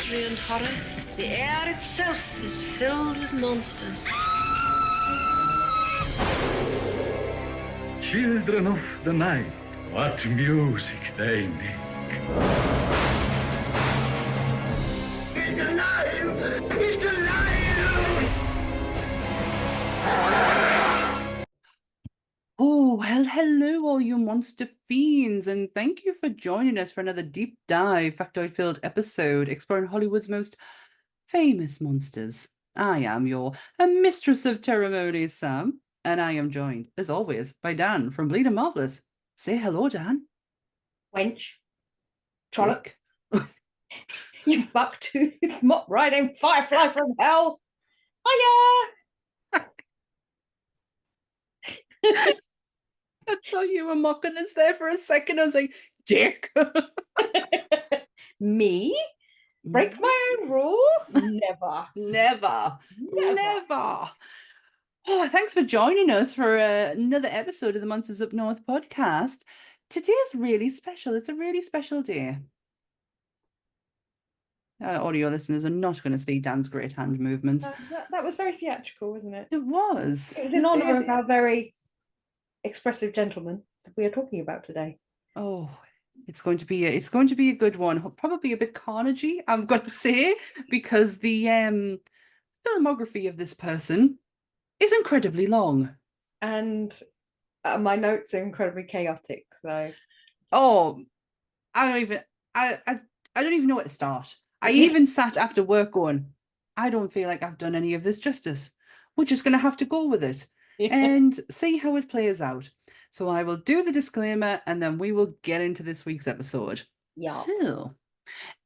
mystery and horror, the air itself is filled with monsters. Children of the night, what music they make. He's alive! He's alive! Oh, well, hello, all you monster fiends, and thank you for joining us for another deep dive, factoid-filled episode exploring Hollywood's most famous monsters. I am your mistress of ceremonies, Sam, and I am joined, as always, by Dan from Bleeding Marvelous. Say hello, Dan. Wench. Trolloc. Dick. You buck-toothed mop-riding firefly from hell. Hiya! I thought you were mocking us there for a second. I was like, Dick. Me? Break my own rule? Never. Never. Oh, thanks for joining us for another episode of the Monsters Up North podcast. Today's really special. It's a really special day. Audio listeners are not going to see Dan's great hand movements. That was very theatrical, wasn't it? It was. It was in honour of our very expressive gentleman that we are talking about today. Oh, it's going to be a good one. Probably a bit carnagey, I'm going to say, because the filmography of this person is incredibly long. And my notes are incredibly chaotic, so I don't even know where to start. I even sat after work going, I don't feel like I've done any of this justice. We're just going to have to go with it and see how it plays out. So I will do the disclaimer and then we will get into this week's episode. Yeah. So,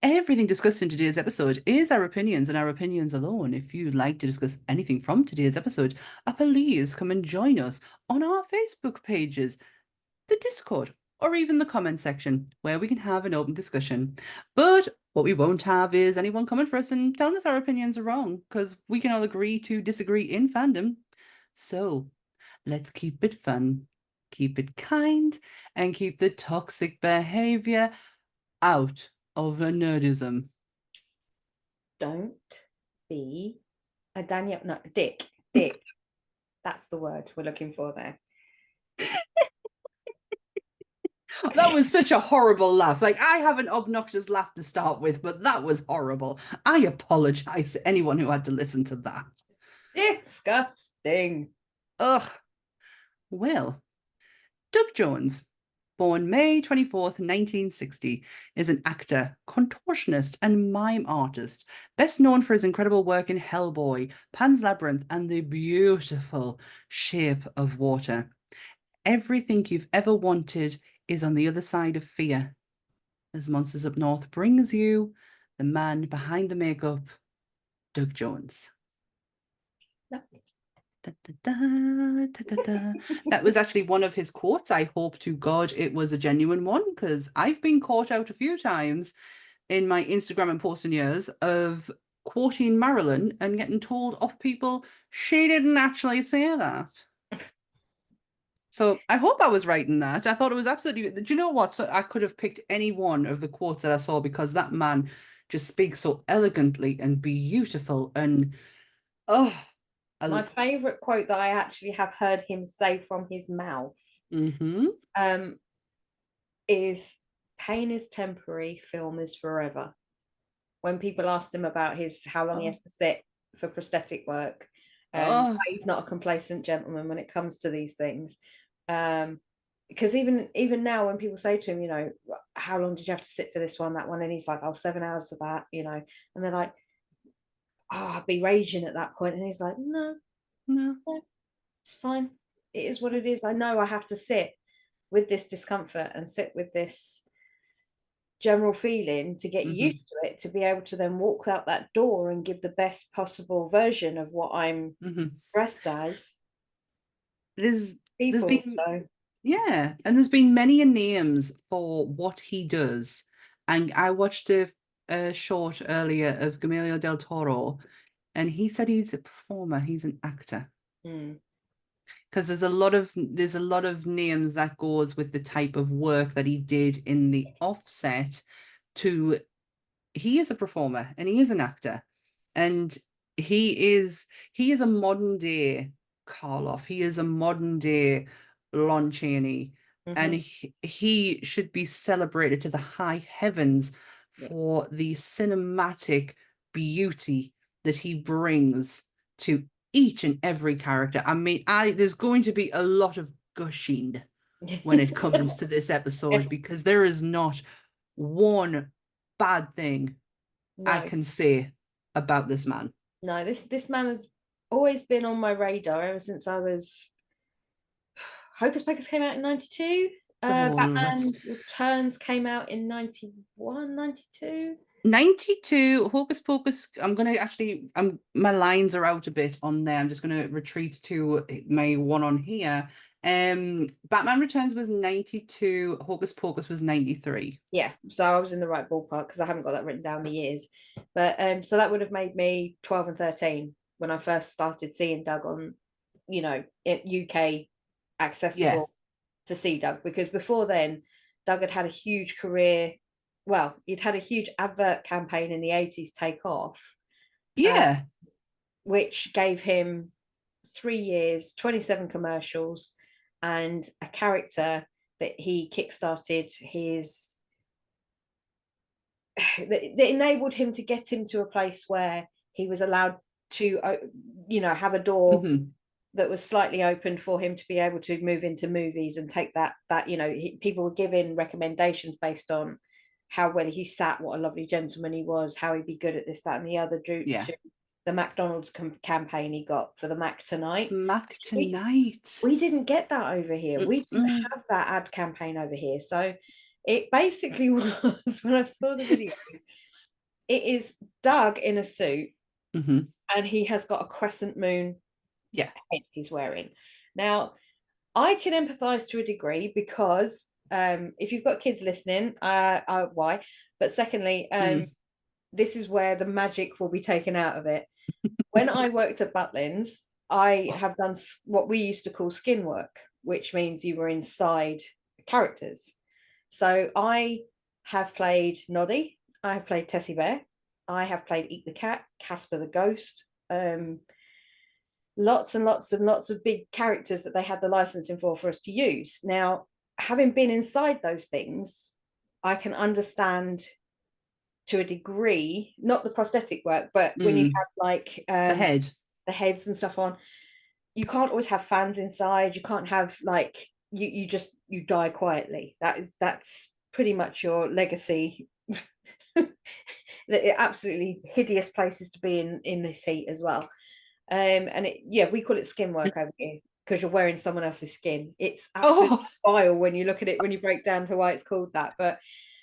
everything discussed in today's episode is our opinions and our opinions alone. If you'd like to discuss anything from today's episode, please come and join us on our Facebook pages, the Discord, or even the comment section where we can have an open discussion. But what we won't have is anyone coming for us and telling us our opinions are wrong, because we can all agree to disagree in fandom. So let's keep it fun, keep it kind, and keep the toxic behavior out of the nerdism. Don't be a Daniel. No, Dick. That's the word we're looking for there. That was such a horrible laugh. Like, I have an obnoxious laugh to start with, but that was horrible. I apologize to anyone who had to listen to that. Disgusting. Ugh. Well, Doug Jones, born May 24th, 1960, is an actor, contortionist, and mime artist, best known for his incredible work in Hellboy, Pan's Labyrinth, and the beautiful Shape of Water. Everything you've ever wanted is on the other side of fear. As Monsters Up North brings you the man behind the makeup, Doug Jones. Da, da, da, da, da, da. That was actually one of his quotes. I hope to God it was a genuine one, because I've been caught out a few times in my Instagram and posting years of quoting Marilyn and getting told off people she didn't actually say that. So I hope I was right in that. I thought it was absolutely... Do you know what? So I could have picked any one of the quotes that I saw, because that man just speaks so elegantly and beautiful. And my favourite quote that I actually have heard him say from his mouth is, "Pain is temporary, film is forever." When people asked him about how long he has to sit for prosthetic work, he's not a complacent gentleman when it comes to these things. Because even now, when people say to him, you know, how long did you have to sit for this one, that one, and he's like, 7 hours for that, you know, and they're like, I'd be raging at that point, and he's like, no, it's fine, it is what it is. I know I have to sit with this discomfort and sit with this general feeling to get used to it, to be able to then walk out that door and give the best possible version of what I'm dressed as. There's been many names for what he does, and I watched a short earlier of Guillermo del Toro, and he said he's a performer, he's an actor. Because there's a lot of names that goes with the type of work that he did in the offset to he is a performer and he is an actor, and he is a modern day Karloff. He is a modern day Lon Chaney, and he should be celebrated to the high heavens for the cinematic beauty that he brings to each and every character. I mean, there's going to be a lot of gushing when it comes to this episode, because there is not one bad thing I can say about this man. No, this man has always been on my radar ever since I was. Hocus Pocus came out in 92. Batman Returns came out in 91, 92. 92, Hocus Pocus. My lines are out a bit on there. I'm just gonna retreat to my one on here. Batman Returns was 92, Hocus Pocus was 93. Yeah, so I was in the right ballpark because I haven't got that written down the years. But so that would have made me 12 and 13 when I first started seeing Doug on, UK accessible to see Doug, because before then Doug had a huge career. Well, he'd had a huge advert campaign in the 80s take off. Yeah. Which gave him 3 years, 27 commercials, and a character that he kickstarted that enabled him to get him to a place where he was allowed to, have a door that was slightly open for him to be able to move into movies and take that, people were giving recommendations based on how well he sat, what a lovely gentleman he was, how he'd be good at this, that, and the other, due to the McDonald's campaign he got for the Mac Tonight. We didn't get that over here. We didn't have that ad campaign over here. So it basically was, when I saw the videos, it is Doug in a suit, and he has got a crescent moon head he's wearing. Now, I can empathize to a degree because if you've got kids listening, why? But secondly, this is where the magic will be taken out of it. When I worked at Butlins, I have done what we used to call skin work, which means you were inside characters. So I have played Noddy, I have played Tessie Bear, I have played Eat the Cat, Casper the Ghost, lots and lots and lots of big characters that they had the licensing for us to use. Now, having been inside those things, I can understand to a degree, not the prosthetic work, but when you have like the heads and stuff on, you can't always have fans inside. You can't have like you die quietly. That's pretty much your legacy. Absolutely hideous places to be in this heat as well. And we call it skin work over here because you're wearing someone else's skin. It's absolutely vile when you look at it, when you break down to why it's called that. But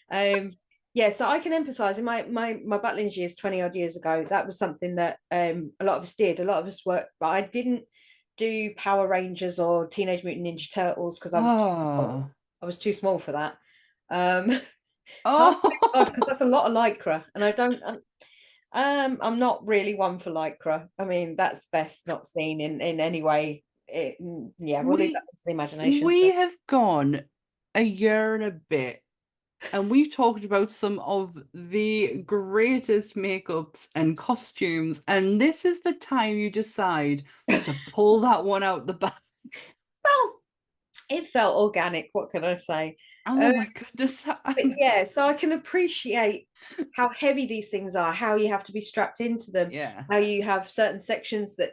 so I can empathize. In my Butlins years, 20 odd years ago, that was something that a lot of us did. A lot of us worked, but I didn't do Power Rangers or Teenage Mutant Ninja Turtles because I was too small for that. Because that's a lot of lycra, and I don't. I'm not really one for lycra. I mean, that's best not seen in any way. We'll leave that to the imagination. We have gone a year and a bit, and we've talked about some of the greatest makeups and costumes, and this is the time you decide to pull that one out the back. Well, it felt organic. What can I say? Oh my goodness. So I can appreciate how heavy these things are, how you have to be strapped into them, how you have certain sections that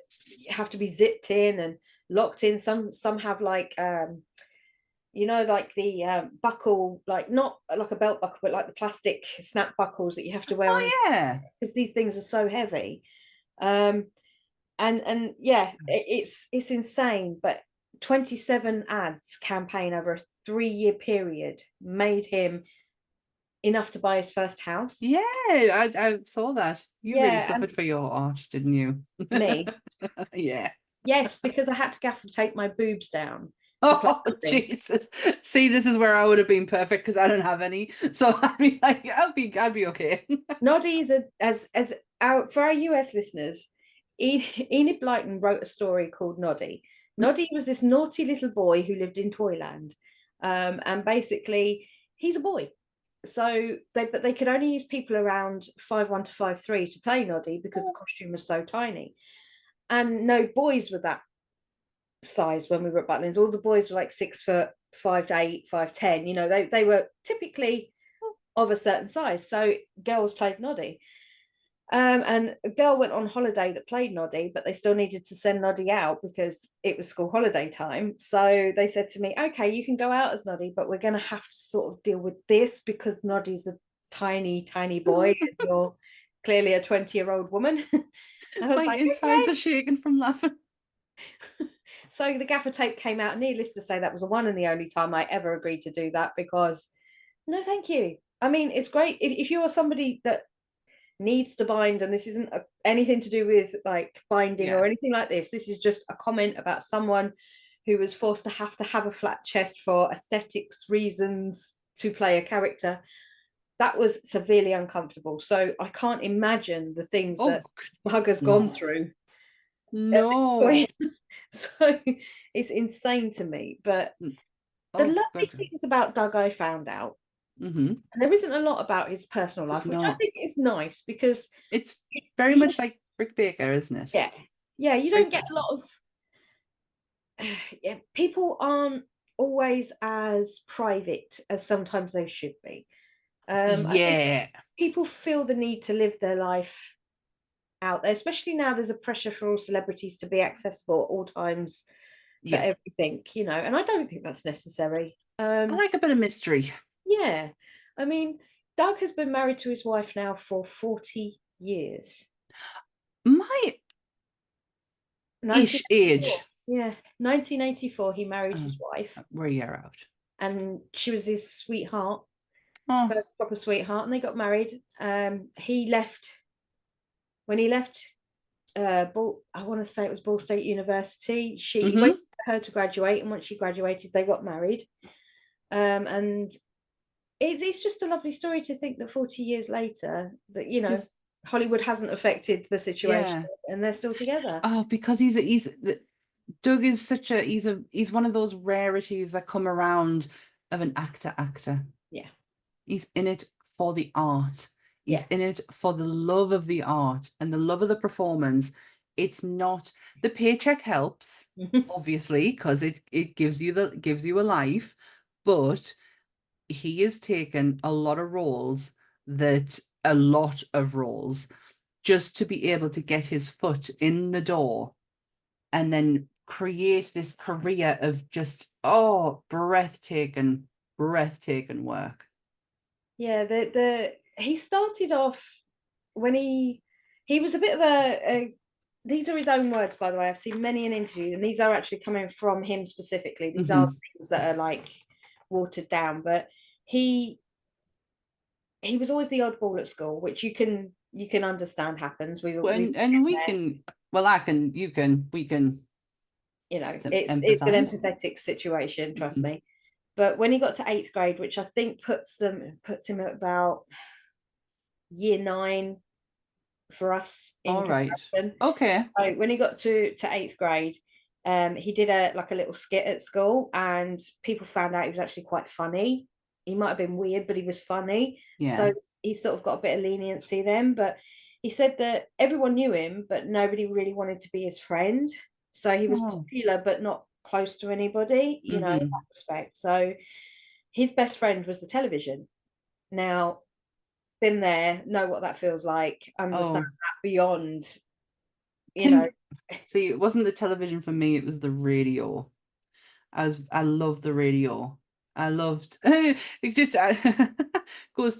have to be zipped in and locked in. Some have like like the buckle, like not like a belt buckle, but like the plastic snap buckles that you have to wear because these things are so heavy. It's insane. But 27 ads campaign over a 3-year period made him enough to buy his first house. I saw that. You really suffered for your art, didn't you? Me? Yes, because I had to gaffer tape my boobs down. Oh Jesus! See, this is where I would have been perfect because I don't have any, so I'd be like, I'd be okay. Noddy is for our US listeners. Enid Blyton wrote a story called Noddy. Noddy was this naughty little boy who lived in Toyland, and basically he's a boy, So they could only use people around 5'1" to 5'3" to play Noddy because the costume was so tiny, and no boys were that size when we were at Butlins. All the boys were like 6'5" to 8, 5'10". You know, they were typically of a certain size. So girls played Noddy. And a girl went on holiday that played Noddy, but they still needed to send Noddy out because it was school holiday time. So they said to me, okay, you can go out as Noddy, but we're going to have to sort of deal with this because Noddy's a tiny, tiny boy and you're clearly a 20-year-old woman. I was My like, insides okay. are shaking from laughing. So the gaffer tape came out. Needless to say, that was the one and the only time I ever agreed to do that because no, thank you. I mean, it's great if you're somebody that needs to bind, and this isn't anything to do with like binding or anything like this. This is just a comment about someone who was forced to have a flat chest for aesthetics reasons to play a character. That was severely uncomfortable. So I can't imagine the things that Hug has gone through. No. So it's insane to me. But the lovely things about Doug I found out, and there isn't a lot about his personal life, which I think is nice because it's very much like Rick Baker, isn't it? Yeah, you don't get a lot of people aren't always as private as sometimes they should be. I think people feel the need to live their life out there, especially now there's a pressure for all celebrities to be accessible at all times for everything, you know, and I don't think that's necessary. I like a bit of mystery. Yeah. I mean, Doug has been married to his wife now for 40 years. My ish age. Yeah. 1984, he married his wife. We're a year out. And she was his sweetheart. First proper sweetheart. And they got married. He left, when he left, I want to say it was Ball State University. He waited for her to graduate. And once she graduated, they got married. And it's just a lovely story to think that 40 years later that, you know, Hollywood hasn't affected the situation and they're still together. Because Doug is he's one of those rarities that come around of an actor. Yeah. He's in it for the art. He's in it for the love of the art and the love of the performance. It's not the paycheck helps, obviously, because it gives you a life, but he has taken a lot of roles just to be able to get his foot in the door and then create this career of just breathtaking work. Yeah, he started off when he was a bit of a these are his own words, by the way. I've seen many an interview, and these are actually coming from him specifically. These are things that are like watered down, but he was always the oddball at school, which you can understand happens. We can, you know, it's an empathetic situation, trust me. But when he got to 8th grade, which I think puts him at about year 9 for us in comparison. Okay. So when he got to 8th grade, he did a little skit at school, and people found out he was actually quite funny. He might have been weird, but he was funny. Yeah. So he sort of got a bit of leniency then. But he said that everyone knew him, but nobody really wanted to be his friend. So he was popular, but not close to anybody, you know, in that respect. So his best friend was the television. Now, been there, know what that feels like, understand that beyond, you know. See, it wasn't the television for me, it was the radio. I loved the radio. I loved it. Just goes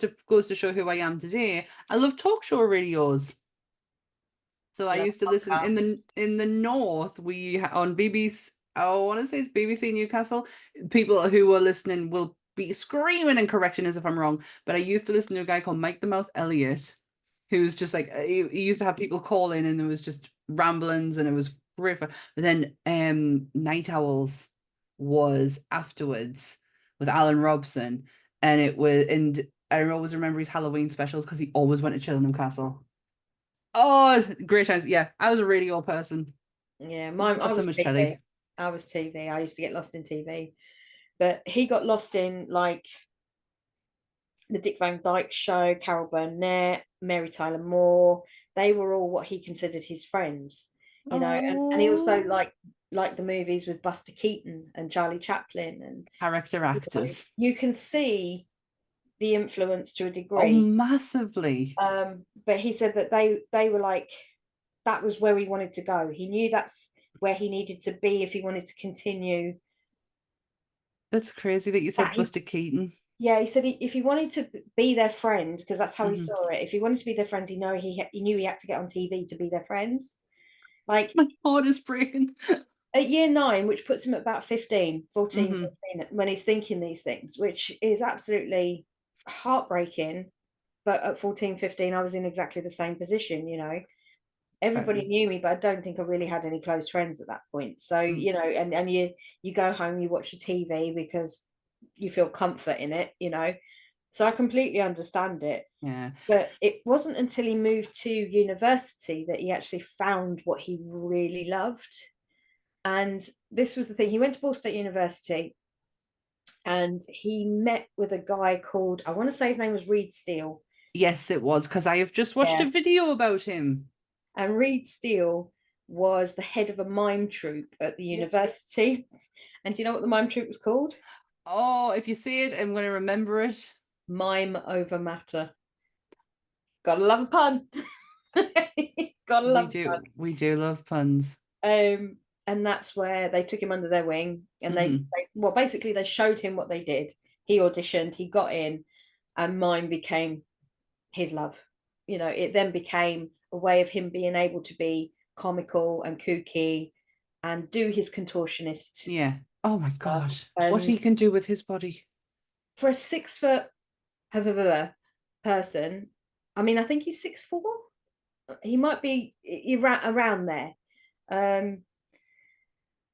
to show who I am today. I love talk show radios. So I used to listen in the north. We on BBC. I want to say it's BBC Newcastle. People who were listening will be screaming and correcting as if I'm wrong. But I used to listen to a guy called Mike the Mouth Elliott, who's just like he used to have people call in, and there was just ramblings, and it was great. But then Night Owls was afterwards with Alan Robson, and I always remember his Halloween specials because he always went to Chillingham Castle. Oh, great times. Yeah, I was a radio person. Yeah, I was TV. Telly. I was TV. I used to get lost in TV. But he got lost in like the Dick Van Dyke Show, Carol Burnett, Mary Tyler Moore. They were all what he considered his friends, you know. And he also liked the movies with Buster Keaton and Charlie Chaplin, and Character actors. You can see the influence to a Oh, degree. massively. But he said that they were like, that was where he wanted to go. He knew that's where he needed to be if he wanted to continue. That's crazy that you said Buster Keaton. Yeah, he said if he wanted to be their friend, because that's how he Mhm. saw it. If he wanted to be their friends, he knew he had to get on TV to be their friends. Like, My heart is breaking. at year 9, which puts him at about 15, 14, Mhm. 15, when he's thinking these things, which is absolutely heartbreaking. But at 14, 15, I was in exactly the same position, you know. Everybody Right. knew me, but I don't think I really had any close friends at that point. So, Mm. you know, and you go home, you watch the TV because you feel comfort in it, you know. So I completely understand it. Yeah. But it wasn't until he moved to university that he actually found what he really loved. And this was the thing. He went to Ball State University and he met with a guy called, I want to say his name was Reed Steele. Yes, it was, because I have just watched a video about him. And Reed Steele was the head of a mime troupe at the university. And do you know what the mime troupe was called? Oh, if you see it, I'm going to remember it. Mime Over Matter. Gotta love a pun. Gotta love a pun. We do love puns. And that's where they took him under their wing, and well, basically they showed him what they did. He auditioned, he got in, and mime became his love. You know, it then became a way of him being able to be comical and kooky and do his contortionist. Yeah. Oh my God. And what he can do with his body. For a 6 foot person, I mean, I think he's 6'4". He might be around there.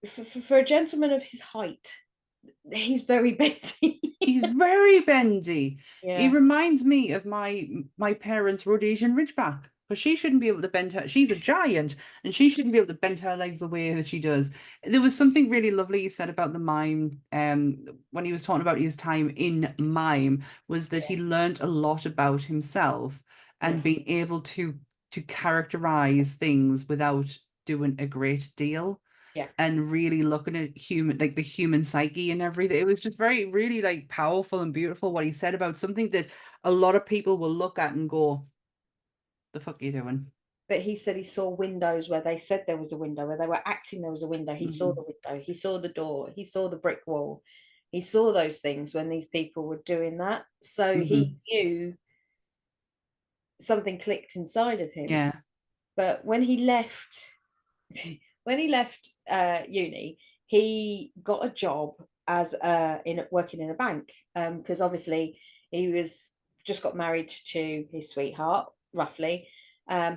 For a gentleman of his height, he's very bendy. He's very bendy. Yeah. He reminds me of my parents' Rhodesian Ridgeback, because she shouldn't be able to bend her. She's a giant, and she shouldn't be able to bend her legs the way that she does. There was something really lovely he said about the mime. When he was talking about his time in mime, was that he learned a lot about himself and being able to characterize things without doing a great deal. Yeah. And really looking at the human psyche and everything. It was just really like powerful and beautiful what he said about something that a lot of people will look at and go, the fuck are you doing? But he said he saw windows where they said there was a window, where they were acting there was a window. He saw the window, he saw the door, he saw the brick wall. He saw those things when these people were doing that. So he knew something clicked inside of him. Yeah. But when he left uni, he got a job as working in a bank, because obviously he was just got married to his sweetheart, roughly.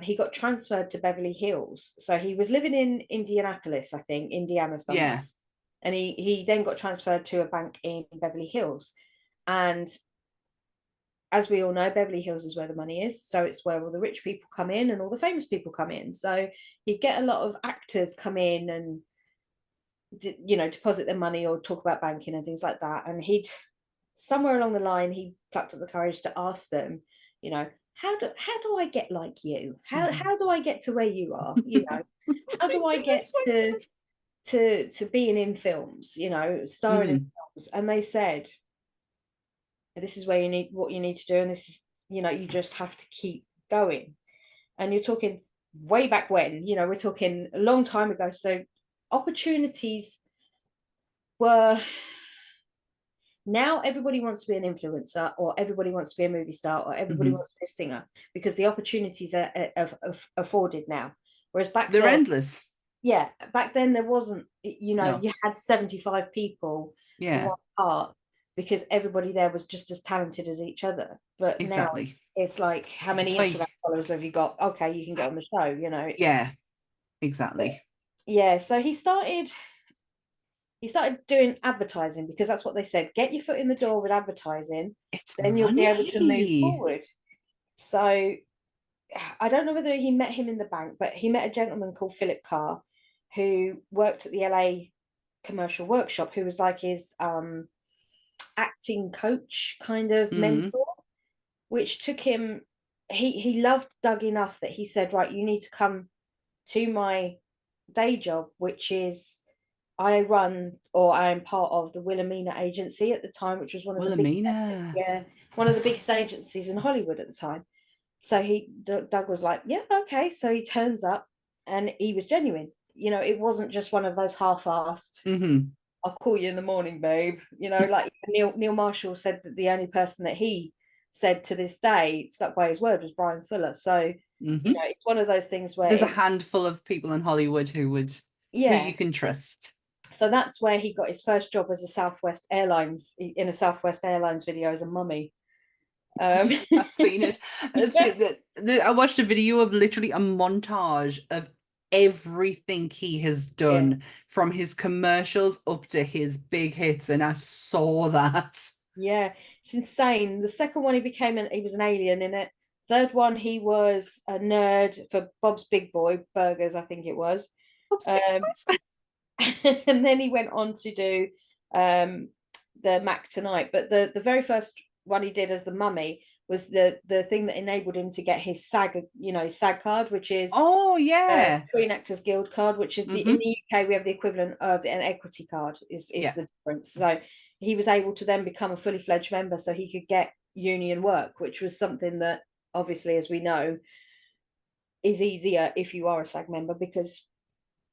He got transferred to Beverly Hills, so he was living in Indianapolis, I think, Indiana somewhere. Yeah. And he then got transferred to a bank in Beverly Hills. And as we all know, Beverly Hills is where the money is. So it's where all the rich people come in and all the famous people come in. So you get a lot of actors come in and, you know, deposit their money or talk about banking and things like that. And somewhere along the line, he plucked up the courage to ask them, you know, how do I get like you? How do I get to where you are? You know, how do I get to being in films, you know, starring in films? And they said, this is where what you need to do, and this is, you know, you just have to keep going. And you're talking way back when, you know, we're talking a long time ago. So opportunities were, now everybody wants to be an influencer, or everybody wants to be a movie star, or everybody wants to be a singer, because the opportunities are afforded now. Whereas back they're then, endless. Yeah, back then there wasn't, you know, No. you had 75 people for one part, because everybody there was just as talented as each other. But exactly. Now it's like, how many Instagram followers have you got? Okay, you can get on the show, you know. Yeah, exactly. Yeah, so he started doing advertising, because that's what they said. Get your foot in the door with advertising, then you'll be able to move forward. So I don't know whether he met him in the bank, but he met a gentleman called Philip Carr, who worked at the LA Commercial Workshop, who was like his acting coach kind of mentor. which took him. He loved Doug enough that he said, right, you need to come to my day job, which is I am part of the Wilhelmina agency at the time, which was Wilhelmina. one of the biggest agencies in Hollywood at the time. So Doug was like, yeah, okay. So he turns up, and he was genuine. It wasn't just one of those half-assed. Mm-hmm. I'll call you in the morning, babe. Like Neil Marshall said that the only person that he said to this day stuck by his word was Brian Fuller. So it's one of those things where there's a handful of people in Hollywood who you can trust. So that's where he got his first job as a Southwest Airlines video as a mummy. I've seen it. I watched a video of literally a montage of everything he has done, from his commercials up to his big hits, and I saw that. Yeah, it's insane. The second one, he was an alien in it. Third one, he was a nerd for Bob's Big Boy Burgers, I think it was. And then he went on to do the Mac Tonight. But the very first one he did as the mummy was the thing that enabled him to get his SAG card, which is Screen Actors Guild card, which is in the UK we have the equivalent of an equity card is the difference. So he was able to then become a fully fledged member, so he could get union work, which was something that obviously, as we know, is easier if you are a SAG member, because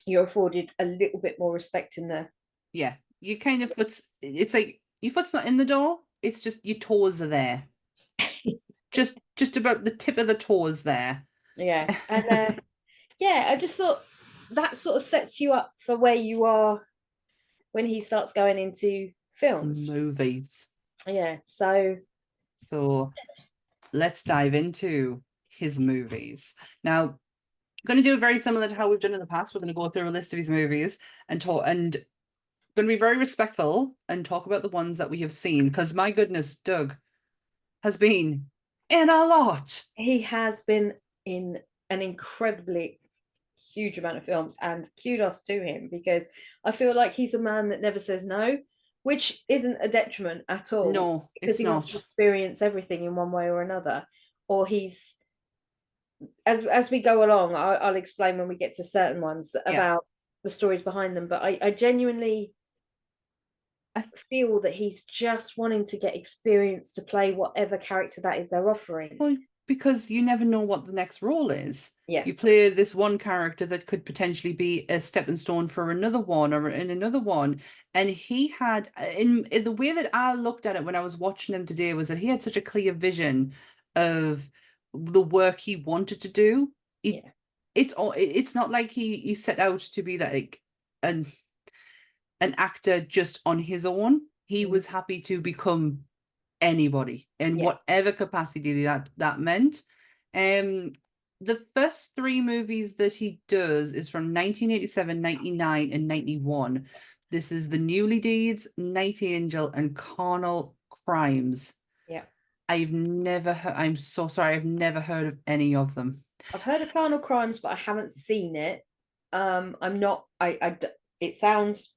you're afforded a little bit more respect in the you kind of it's like your foot's not in the door, it's just your toes are there. just about the tip of the toes there. And I just thought that sort of sets you up for where you are when he starts going into movies. So let's dive into his movies now. I'm going to do it very similar to how we've done in the past. We're going to go through a list of his movies and talk, and going to be very respectful and talk about the ones that we have seen, because my goodness, Doug has been in a lot. He has been in an incredibly huge amount of films, and kudos to him, because I feel like he's a man that never says no, which isn't a detriment at all. No, because he wants to experience everything in one way or another, or he's as we go along, I'll explain when we get to certain ones about the stories behind them. But I genuinely feel that he's just wanting to get experience to play whatever character that is they're offering. Well, because you never know what the next role is. Yeah. You play this one character that could potentially be a stepping stone for another one, or in another one. And he had, in the way that I looked at it when I was watching him today, was that he had such a clear vision of the work he wanted to do. It's not like he set out to be like an actor just on his own. He was happy to become anybody in whatever capacity that meant. The first three movies that he does is from 1987, 99, and 91. This is The Newly Deeds, Night Angel, and Carnal Crimes. I'm so sorry, I've never heard of any of them. I've heard of Carnal Crimes, but I haven't seen it. It sounds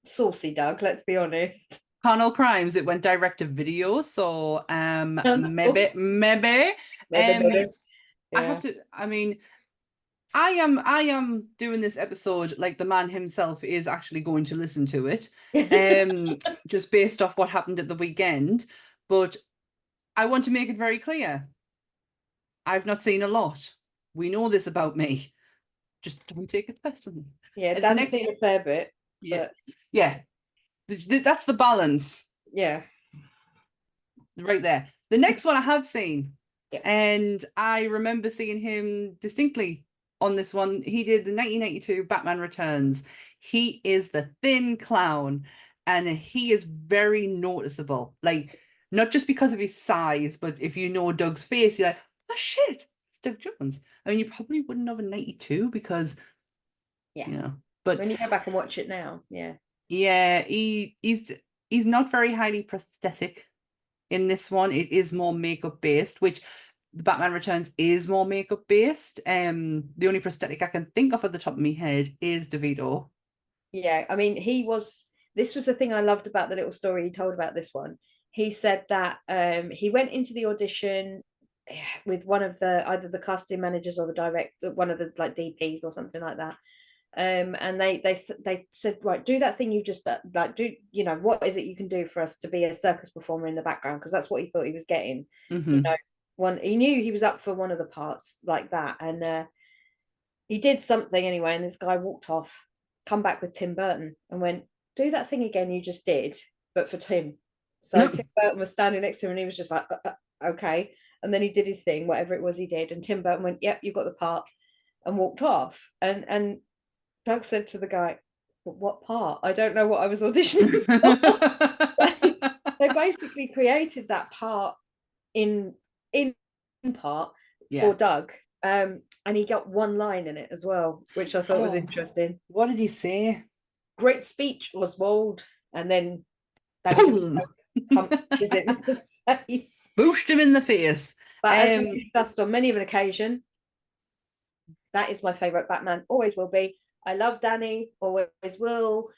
saucy, Doug, let's be honest. Carnal Crimes, it went direct to video, so maybe. I have to, I am doing this episode like the man himself is actually going to listen to it, just based off what happened at the weekend. But I want to make it very clear, I've not seen a lot. We know this about me. Just don't take it personally. Yeah, Dan's seen a fair bit. Yeah. That's the balance. Yeah. Right there. The next one I have seen. And I remember seeing him distinctly on this one. He did the 1992 Batman Returns. He is the thin clown, and he is very noticeable. Like, not just because of his size, but if you know Doug's face, you're like, oh shit, it's Doug Jones. I mean, you probably wouldn't have a 92 because, but when you go back and watch it now, he's not very highly prosthetic in this one. It is more makeup based, which the Batman Returns is more makeup based. The only prosthetic I can think of at the top of my head is DeVito. Yeah, I mean, this was the thing I loved about the little story he told about this one. he said that he went into the audition with one of either the casting managers or the director, one of the like DPs or something like that. And they said, right, do that thing you just like do, you know, what is it you can do for us to be a circus performer in the background, because that's what he thought he was getting. You know, he knew he was up for one of the parts like that, and he did something anyway, and this guy walked off, come back with Tim Burton and went, do that thing again you just did, but for Tim. So Tim Burton was standing next to him and he was just like, okay. And then he did his thing, whatever it was he did, and Tim Burton went, yep, you got the part, and walked off. And Doug said to the guy, but what part? I don't know what I was auditioning for. They basically created that part in part for Doug. And he got one line in it as well, which I thought was interesting. What did he say? Great speech, Oswald. And then punches him in the face. Booshed him in the face. But as we discussed on many of an occasion, that is my favourite Batman. Always will be. I love Danny. Always will.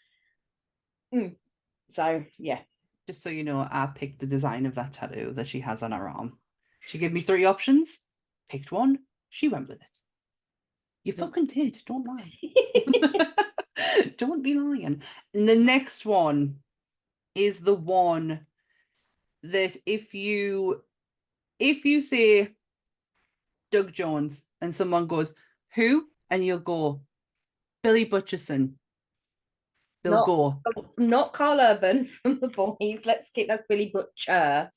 So, yeah. Just so you know, I picked the design of that tattoo that she has on her arm. She gave me 3 options. Picked one. She went with it. You fucking did. Don't lie. Don't be lying. And the next one is the one that if you say Doug Jones and someone goes, who? And you'll go, Billy Butcherson. They'll go. Not Carl Urban from The Boys. Let's get that's Billy Butcher.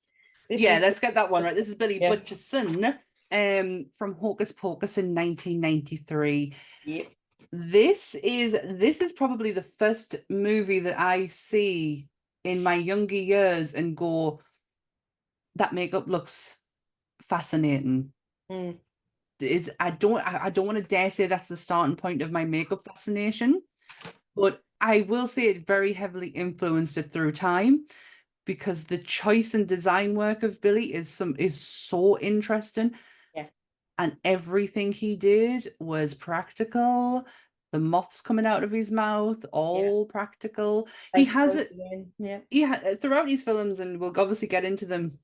Let's get that one right. This is Billy Butcherson from Hocus Pocus in 1993. Yep. This is probably the first movie that I see in my younger years and go, that makeup looks fascinating. I don't want to dare say that's the starting point of my makeup fascination, but I will say it very heavily influenced it through time, because the choice and design work of Billy is so interesting. Yeah. And everything he did was practical. The moths coming out of his mouth, all practical. He has it. Yeah, throughout his films, and we'll obviously get into them.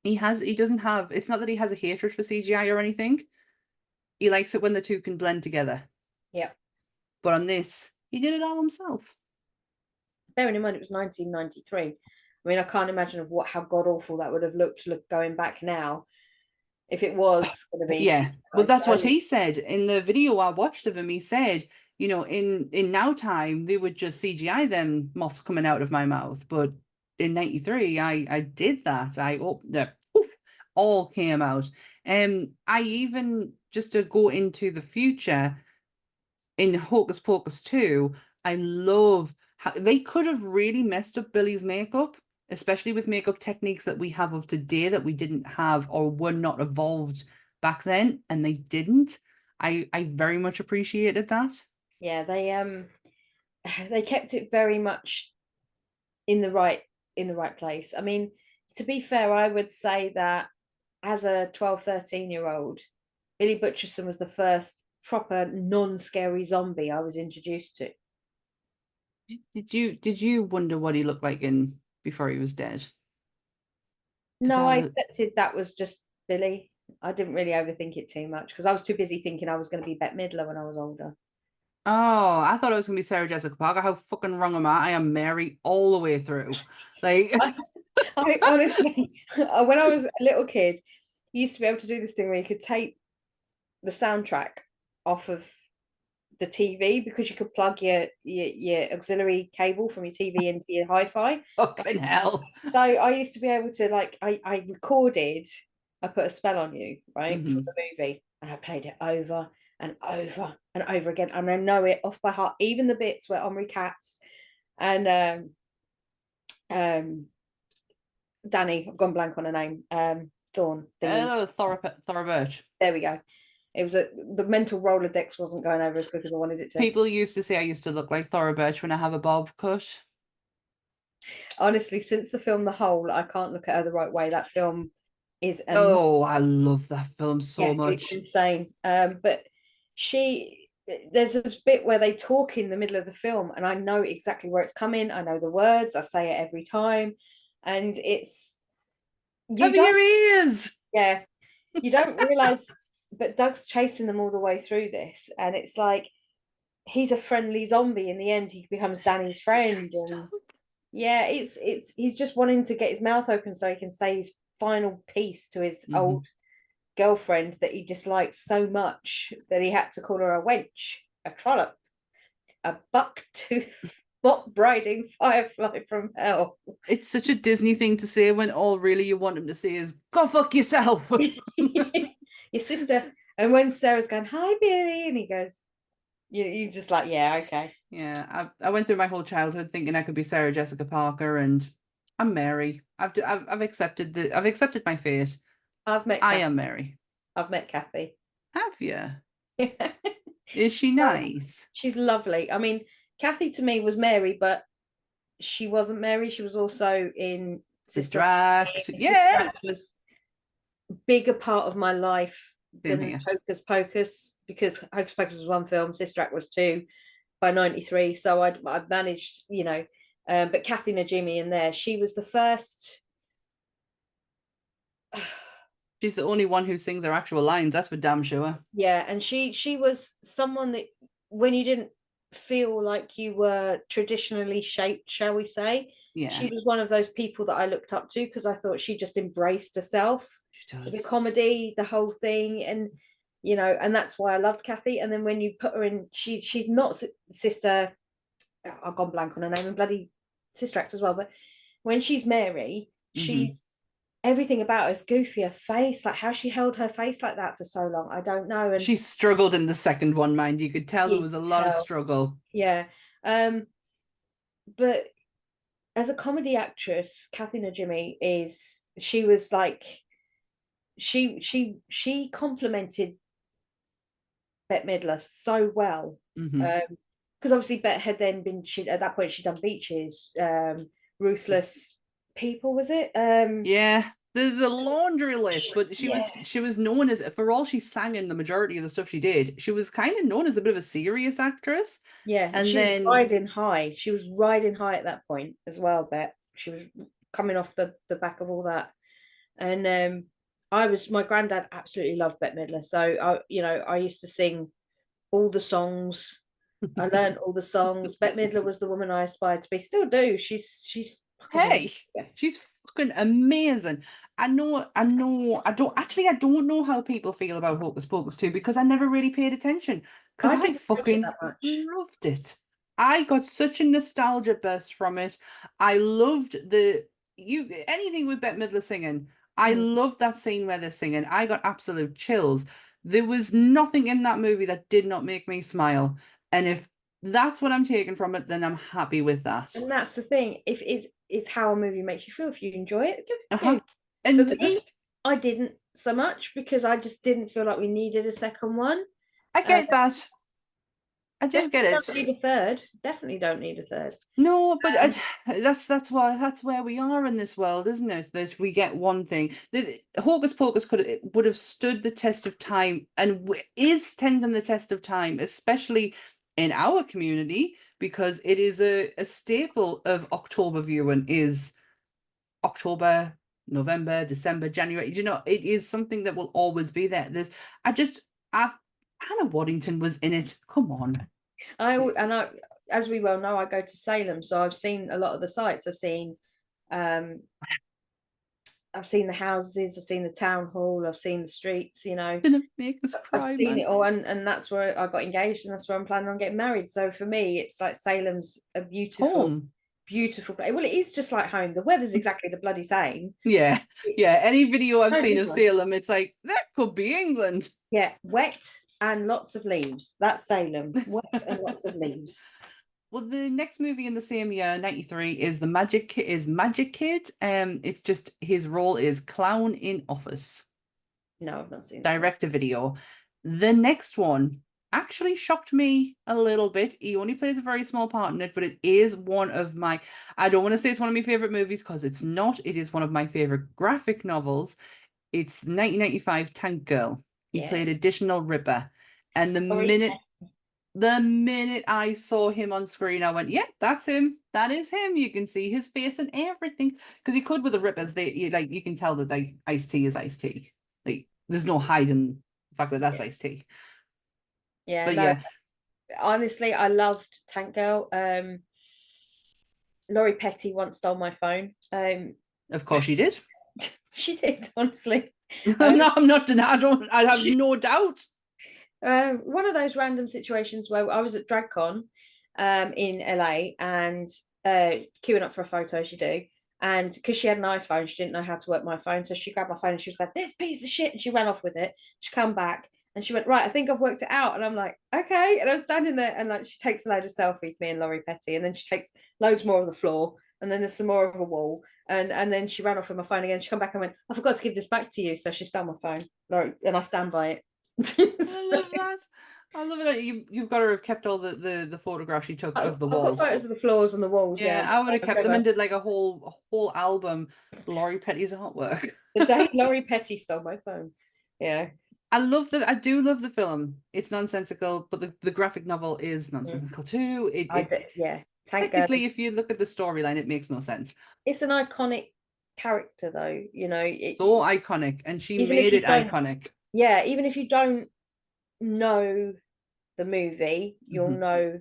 It's not that he has a hatred for CGI or anything. He likes it when the two can blend together. Yeah. But on this, he did it all himself. Bearing in mind it was 1993. I mean, I can't imagine how god awful that would have looked going back now, if it was going to be. Yeah, well, that's what he said in the video I watched of him. He said, you know, in now time they would just CGI them moths coming out of my mouth, but in 93 I did that. All came out. I even, just to go into the future, in Hocus Pocus 2, I love how they could have really messed up Billy's makeup, especially with makeup techniques that we have of today that we didn't have or were not evolved back then, and they didn't. I very much appreciated that. Yeah, they kept it very much in the right place. I mean, to be fair, I would say that as a 12, 13-year-old, Billy Butcherson was the first proper non-scary zombie I was introduced to. Did you wonder what he looked like before he was dead? No, I accepted that was just Billy. I didn't really overthink it too much, because I was too busy thinking I was going to be Bette Midler when I was older. Oh, I thought it was going to be Sarah Jessica Parker. How fucking wrong am I? I am Mary all the way through. Like, I honestly, when I was a little kid, you used to be able to do this thing where you could take the soundtrack off of the TV, because you could plug your auxiliary cable from your TV into your hi-fi. Fucking hell. So I used to be able to, like, I recorded I Put a Spell on You, right, for the movie, and I played it over and over and over again, and I know it off by heart, even the bits where Omri Katz and Danny, I've gone blank on her name, Thorne. Thora Birch. There we go. It was the mental Rolodex wasn't going over as quick as I wanted it to. People used to say I used to look like Thora Birch when I have a bob cut. Honestly, since the film The Hole, I can't look at her the right way. That film is I love that film so much. It's insane. But there's a bit where they talk in the middle of the film, and I know exactly where it's coming. I know the words. I say it every time, and it's Cover your ears. Yeah, you don't realize, but Doug's chasing them all the way through this, and it's like he's a friendly zombie. In the end, he becomes Danny's friend, and yeah, it's he's just wanting to get his mouth open so he can say his final piece to his old girlfriend that he disliked so much that he had to call her a wench, a trollop, a buck-tooth, mop-briding firefly from hell. It's such a Disney thing to say when all really you want him to say is "go fuck yourself." Your sister. And when Sarah's going, "Hi, Billy," and he goes, you just like, yeah, okay. Yeah, I went through my whole childhood thinking I could be Sarah Jessica Parker, and I'm Mary. I've accepted my fate. I am Mary. I've met Kathy. Have you? Is she nice? She's lovely. I mean, Kathy to me was Mary, but she wasn't Mary. She was also in Sister Act. Yeah, Sister Act was a bigger part of my life than Hocus Pocus, because Hocus Pocus was one film, Sister Act was two by 93. So I'd managed, you know, but Kathy Najimy in there, she was the first. She's the only one who sings her actual lines. That's for damn sure. Yeah, and she was someone that when you didn't feel like you were traditionally shaped, shall we say, she was one of those people that I looked up to, because I thought she just embraced herself, the comedy, the whole thing, and you know, and that's why I loved Kathy. And then when you put her in, she's not Sister, I've gone blank on her name, and bloody Sister Act as well, but when she's Mary, she's everything about her is goofy. Her face, like how she held her face like that for so long, I don't know. And she struggled in the second one, mind you. Could tell there was a lot of struggle. Yeah, but as a comedy actress, Kathy Najimy she was like, she complemented Bette Midler so well, because obviously Bette had then been, at that point she'd done Beaches, Ruthless People, was it? Yeah, the laundry list, but she was known as, for all she sang in the majority of the stuff she did, she was kind of known as a bit of a serious actress. Yeah, and she was riding high. She was riding high at that point as well, Bette. She was coming off the back of all that. And my granddad absolutely loved Bette Midler. So I used to sing all the songs. I learned all the songs. Bette Midler was the woman I aspired to be. Still do. She's she's fucking amazing. I don't know how people feel about Hocus Pocus 2, because I never really paid attention, because I fucking loved it. I got such a nostalgia burst from it. I loved anything with Bette Midler singing. I loved that scene where they're singing. I got absolute chills. There was nothing in that movie that did not make me smile. And if that's what I'm taking from it, then I'm happy with that. And that's the thing. If it's how a movie makes you feel. If you enjoy it, And for me, I didn't so much, because I just didn't feel like we needed a second one. I get that. I do get it. Don't need a third. Definitely don't need a third. No, but that's where we are in this world, isn't it? That we get one thing. Hocus Pocus would have stood the test of time, and is standing the test of time, especially in our community, because it is a staple of October viewing. Is October, November, December, January. You know, it is something that will always be there. Hannah Waddington was in it. Come on. I, as we well know, I go to Salem, so I've seen a lot of the sites. I've seen the houses, I've seen the town hall, I've seen the streets. You know, didn't make us cry. I've seen it all, and that's where I got engaged, and that's where I'm planning on getting married. So for me, it's like Salem's a beautiful place. Well, it is just like home. The weather's exactly the bloody same. Yeah. Any video I've seen of Salem, it's like, that could be England. Yeah, wet and lots of leaves. That's Salem. Wet and lots of leaves. Well, the next movie in the same year, 93, is Magic Kid. It's just his role is Clown in Office. No, I've not seen it. Direct to video. The next one actually shocked me a little bit. He only plays a very small part in it, but it is one of my, I don't want to say it's one of my favorite movies, because it's not. It is one of my favorite graphic novels. It's 1995 Tank Girl. He played Additional Ripper. And the minute The minute I saw him on screen, I went, "Yeah, that's him. That is him." You can see his face and everything because you could with the rippers. You can tell that like Ice-T is Ice-T. Like there's no hiding the fact that that's Yeah. Ice-T. Yeah, But no, yeah, honestly, I loved Tank Girl. Laurie Petty once stole my phone. of course she did. She did, honestly. I'm not denying. I have no doubt. One of those random situations where I was at DragCon in LA and queuing up for a photo, as you do. And because she had an iPhone, she didn't know how to work my phone. So she grabbed my phone and she was like, "This piece of shit." And she ran off with it. She come back and she went, "Right, I think I've worked it out." And I'm like, "Okay." And I'm standing there and like she takes a load of selfies, me and Laurie Petty, and then she takes loads more of the floor, and then there's some more of a wall. And then she ran off with my phone again. She come back and went, "I forgot to give this back to you." So she stole my phone. Laurie, and I stand by it. I love that. I love it. You've got to have kept all the photographs she took of the I've got walls. photos of the floors and the walls. Yeah, Yeah, I would have kept them I've and did like a whole album, Laurie Petty's artwork. the day Laurie Petty stole my phone. Yeah, I do love the film. It's nonsensical, but the graphic novel is nonsensical too. yeah. Tank Girl. Technically, if you look at the storyline, it makes no sense. It's an iconic character, though. So iconic, and she even if made you it don't, iconic. yeah, even if you don't know the movie, you'll Mhm. know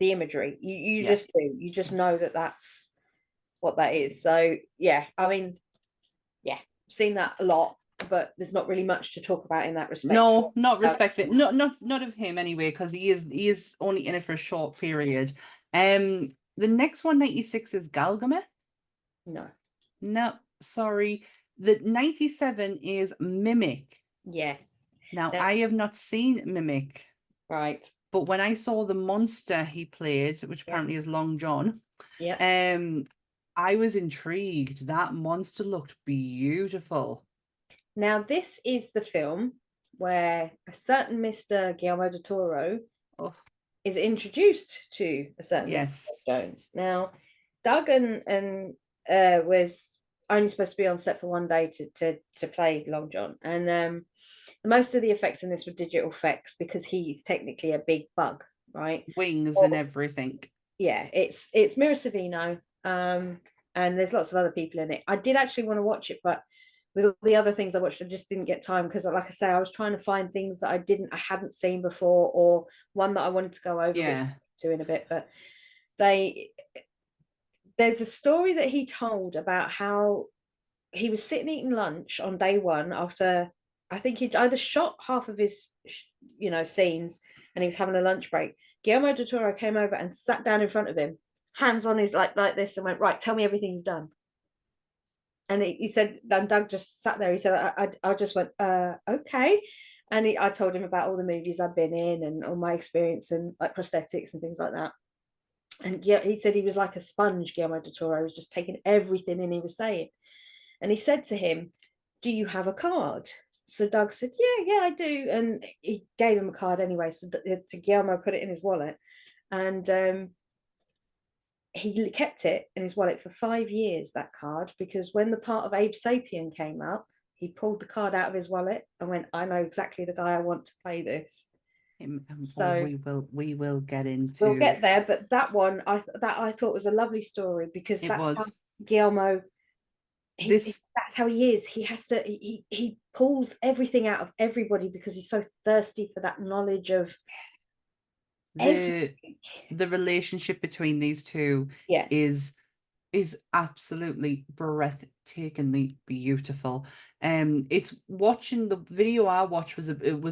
the imagery. You Yeah. just do. You just know that that's what that is. So yeah, I mean, yeah, seen that a lot, but there's not really much to talk about in that respect. No, not respect it. Not of him anyway, because he is only in it for a short period. The next one, 96, is Galgameth. No. No, sorry. The 97 is Mimic. Yes. Now, I have not seen Mimic, Right. but when I saw the monster he played, which apparently is Long John, Yeah. I was intrigued. That monster looked beautiful. Now, this is the film where a certain Mr. Guillermo del Toro Oh, is introduced to a certain yes. Mr. Jones. Now, Doug and was only supposed to be on set for one day to play Long John, and most of the effects in this were digital effects because he's technically a big bug, right? Wings and everything. Yeah, it's Mira Savino, and there's lots of other people in it. I did actually want to watch it, but with all the other things I watched, I just didn't get time because, like I say, I was trying to find things that I hadn't seen before, or one that I wanted to go over, which I'll get to in a bit. But there's a story that he told about how he was sitting eating lunch on day one after I think he'd either shot half of his scenes and he was having a lunch break. Guillermo del Toro came over and sat down in front of him, hands on his like this, and went, "Right, tell me everything you've done." And he said, and Doug just sat there. He said, I just went, "Okay." And I told him about all the movies I've been in and all my experience and like prosthetics and things like that. And yeah, he said he was like a sponge. Guillermo del Toro was just taking everything in he was saying. And he said to him, "Do you have a card?" So Doug said, "Yeah, I do." And he gave him a card anyway. So to Guillermo put it in his wallet. And he kept it in his wallet for 5 years, that card, because when the part of Abe Sapien came up, he pulled the card out of his wallet and went, "I know exactly the guy I want to play this." So we will get into. We'll get there, but that one I thought was a lovely story because that's how Guillermo. That's how he is. He has to. He pulls everything out of everybody because he's so thirsty for that knowledge of the relationship between these two. Yeah. is absolutely breathtakingly beautiful. It's watching the video I watched was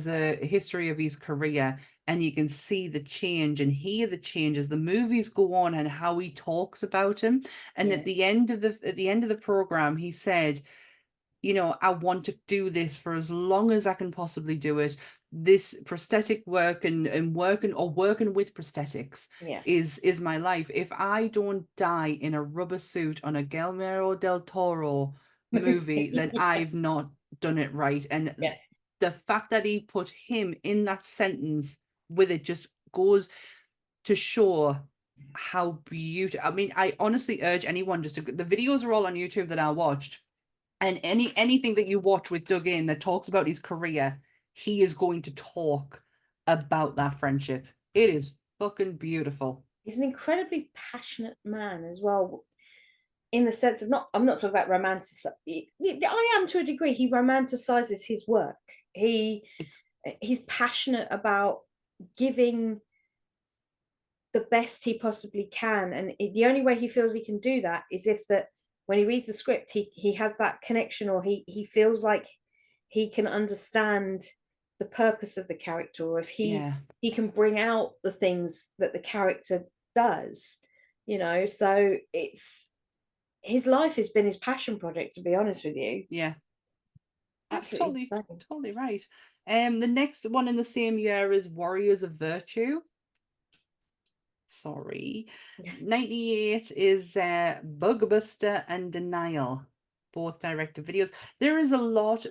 a history of his career, and you can see the change and hear the changes. The movies go on and how he talks about him. And at the end of the program, he said, I want to do this for as long as I can possibly do it. This prosthetic work and working with prosthetics is my life. If I don't die in a rubber suit on a Guillermo del Toro movie, then I've not done it right. And the fact that he put him in that sentence with it just goes to show how beautiful. I mean, I honestly urge anyone the videos are all on YouTube that I watched. And anything that you watch with Doug in that talks about his career, he is going to talk about that friendship. It is fucking beautiful. He's an incredibly passionate man as well, in the sense of I'm not talking about I am to a degree. He romanticizes his work. It's He's passionate about giving the best he possibly can, and the only way he feels he can do that is if that when he reads the script, he has that connection, or he feels like he can understand the purpose of the character, or if he can bring out the things that the character does, so it's his life has been his passion project, to be honest with you. Yeah. That's Absolutely totally right. The next one in the same year is Warriors of Virtue. Sorry. 98 is Bugbuster and Denial, both directed videos. There is a lot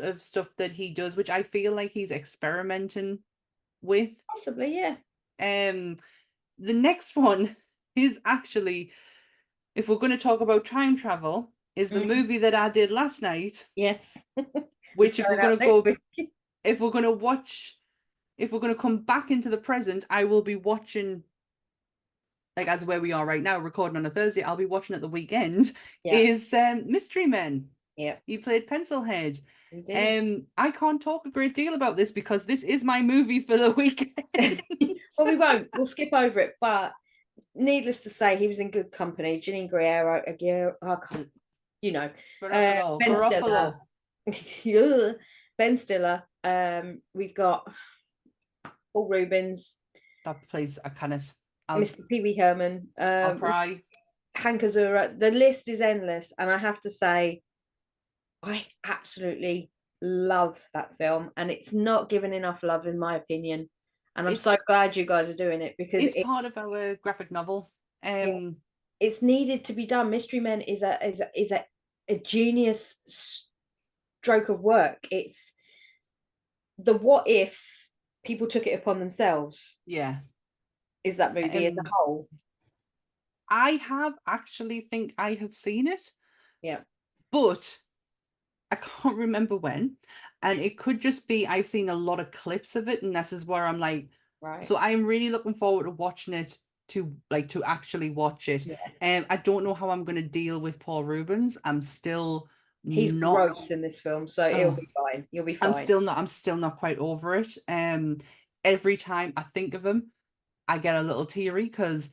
of stuff that he does which I feel like he's experimenting with. Possibly, yeah. The next one is actually, if we're going to talk about time travel, is the movie that I did last night. Yes. Which if we're going to come back into the present, I will be watching, like as where we are right now, recording on a Thursday, I'll be watching at the weekend, is Mystery Men. Yeah. He played Pencilhead. Indeed. I can't talk a great deal about this because this is my movie for the weekend. Well, we won't. We'll skip over it, but needless to say, he was in good company. Janine Guerrero, Ben Stiller. Ben Stiller. We've got Paul Rubens. That plays Kenneth. Mr. Pee Wee Herman. I'll cry. Hank Azura. The list is endless, and I have to say, I absolutely love that film, and it's not given enough love, in my opinion. And I'm so glad you guys are doing it, because it's part of our graphic novel. It's needed to be done. Mystery Men is a genius stroke of work. It's the what ifs people took it upon themselves. Yeah. Is that movie as a whole? I have actually think I have seen it. Yeah. But I can't remember when. And it could just be I've seen a lot of clips of it, and this is where I'm like, right. So I'm really looking forward to watching it, to actually watch it. Yeah. I don't know how I'm going to deal with Paul Rubens. He's gross in this film, so it'll be fine. You'll be fine. I'm still not quite over it. Every time I think of him, I get a little teary, because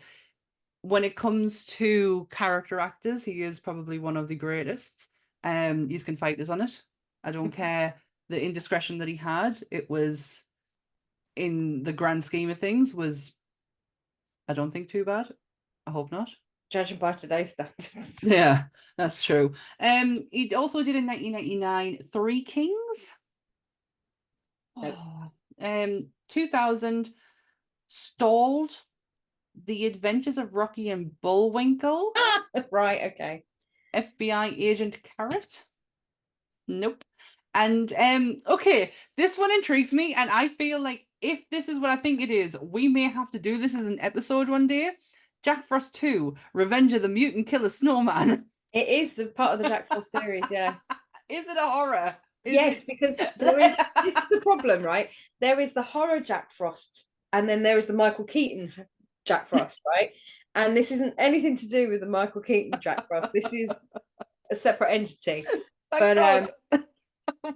when it comes to character actors, he is probably one of the greatest. You can fight us on it. I don't care the indiscretion that he had. It was, in the grand scheme of things, was, I don't think, too bad. I hope not. Judging by today's standards. Yeah, that's true. He also did in 1999 Three Kings. Nope. 2000 Stalled, The Adventures of Rocky and Bullwinkle. Right, okay. FBI Agent Carrot. Nope. And okay, this one intrigues me, and I feel like if this is what I think it is, we may have to do this as an episode one day. Jack Frost 2, Revenge of the Mutant Killer Snowman. It is the part of the Jack Frost series, yeah. Is it a horror? Yes, because this is the problem, right? There is the horror Jack Frost, and then there is the Michael Keaton Jack Frost, right? And this isn't anything to do with the Michael Keaton Jack Frost. This is a separate entity. But I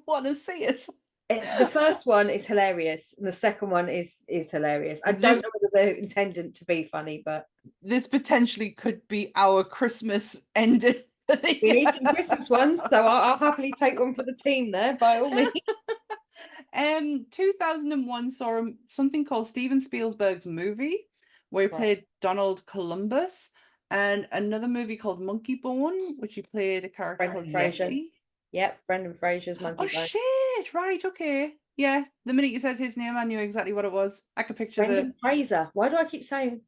want to see it. The first one is hilarious, and the second one is hilarious. I don't know whether they're intended to be funny, but this potentially could be our Christmas ending. We need some Christmas ones, so I'll happily take one for the team there, by all means. 2001 saw something called Steven Spielberg's Movie, where he played Donald Columbus, and another movie called Monkey Bone, which he played a character called Yeti. Yep, Brendan Fraser's Monkey Bone. Oh shit! Right, okay, yeah. The minute you said his name, I knew exactly what it was. I could picture Brendan Fraser. Why do I keep saying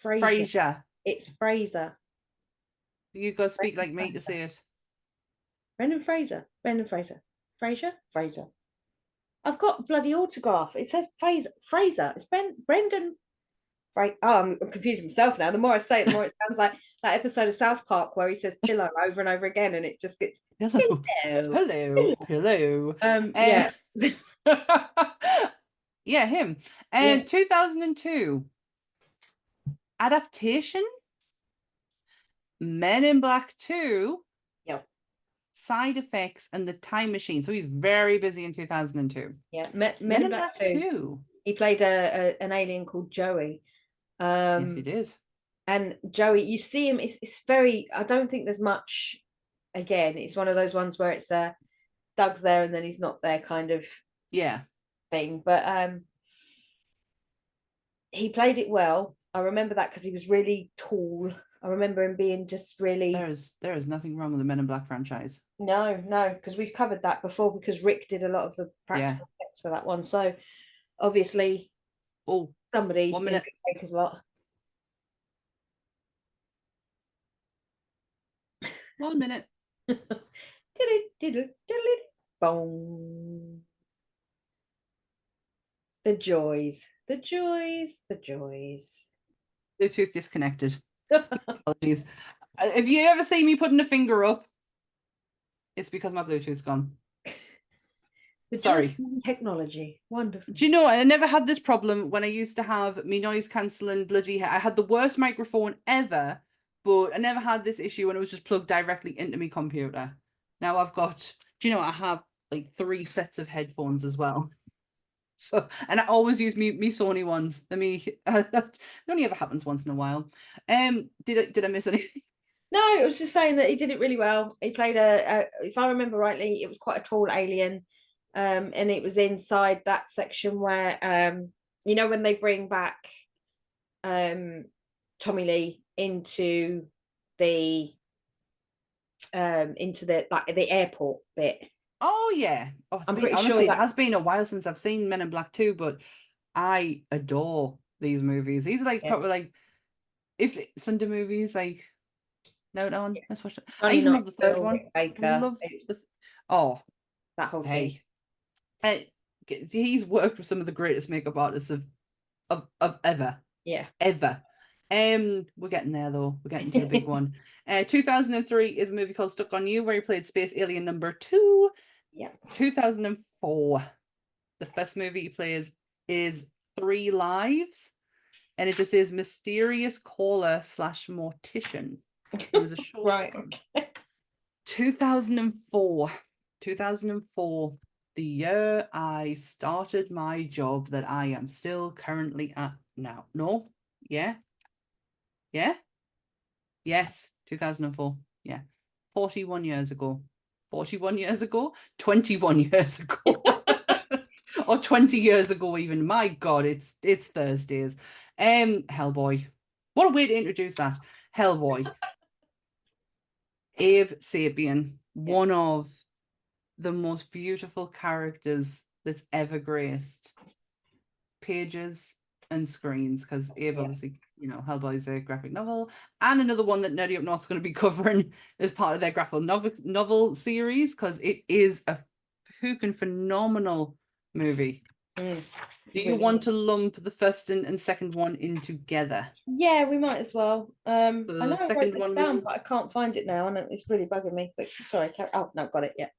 Fraser? It's Fraser. You got to speak like me to say it. Brendan Fraser. Fraser. I've got bloody autograph. It says Fraser. It's Brendan. Right. Oh, I'm confusing myself now. The more I say it, the more it sounds like that episode of South Park where he says pillow over and over again, and it just gets hello. Yeah. Yeah, him. Yeah. 2002 adaptation, Men in Black 2, Yeah. Side Effects, and The Time Machine. So he's very busy in 2002. Yeah. Men in Black 2. He played an alien called Joey. Yes, he did. And Joey, you see him, it's very, I don't think there's much, again, it's one of those ones where it's Doug's there and then he's not there kind of thing. But he played it well. I remember that because he was really tall. I remember him being just really. There is nothing wrong with the Men in Black franchise. No, because we've covered that before because Rick did a lot of the practical effects for that one. So obviously, somebody 1 minute. in Baker's lot. 1 minute. Boom. The joys. Bluetooth disconnected. Apologies. If you ever see me putting a finger up, it's because my Bluetooth's gone. Sorry. Technology. Wonderful. Do you know, I never had this problem when I used to have me noise cancelling bloody I had the worst microphone ever, but I never had this issue when it was just plugged directly into my computer. Now I've got, do you know, I have like 3 sets of headphones as well. So, and I always use me Sony ones. I mean, it only ever happens once in a while. Did I miss anything? No, it was just saying that he did it really well. He played if I remember rightly, it was quite a tall alien, and it was inside that section where you know, when they bring back Tommy Lee into the like the airport bit. Oh yeah. Oh, I'm pretty sure it has been a while since I've seen Men in Black 2, but I adore these movies. These are like probably like if Sunday movies, like let's watch it. I even love the third one. Love that whole team. He's worked with some of the greatest makeup artists of ever. Yeah. Ever. We're getting there though. We're getting to the big one. 2003 is a movie called Stuck on You, where he played Space Alien number 2. Yeah. 2004, the first movie he plays is 3 Lives, and it just is mysterious caller / mortician. It was a short right. Okay. 2004, the year I started my job that I am still currently at now. No? Yeah? Yeah? Yes, 2004. Yeah. 41 years ago. 41 years ago? 21 years ago. Or 20 years ago even. My God, it's Thursdays. Hellboy. What a way to introduce that. Hellboy. Abe Sapien, one of the most beautiful characters that's ever graced pages and screens, because Abe obviously, you know, Hellboy's a graphic novel, and another one that Nerdy Up North's going to be covering as part of their graphic novel series, because it is a phenomenal movie. Do you want to lump the first and second one in together? Yeah, we might as well. I know I wrote this down, was... but I can't find it now, and it's really bugging me. But sorry, oh no, got it. Yeah.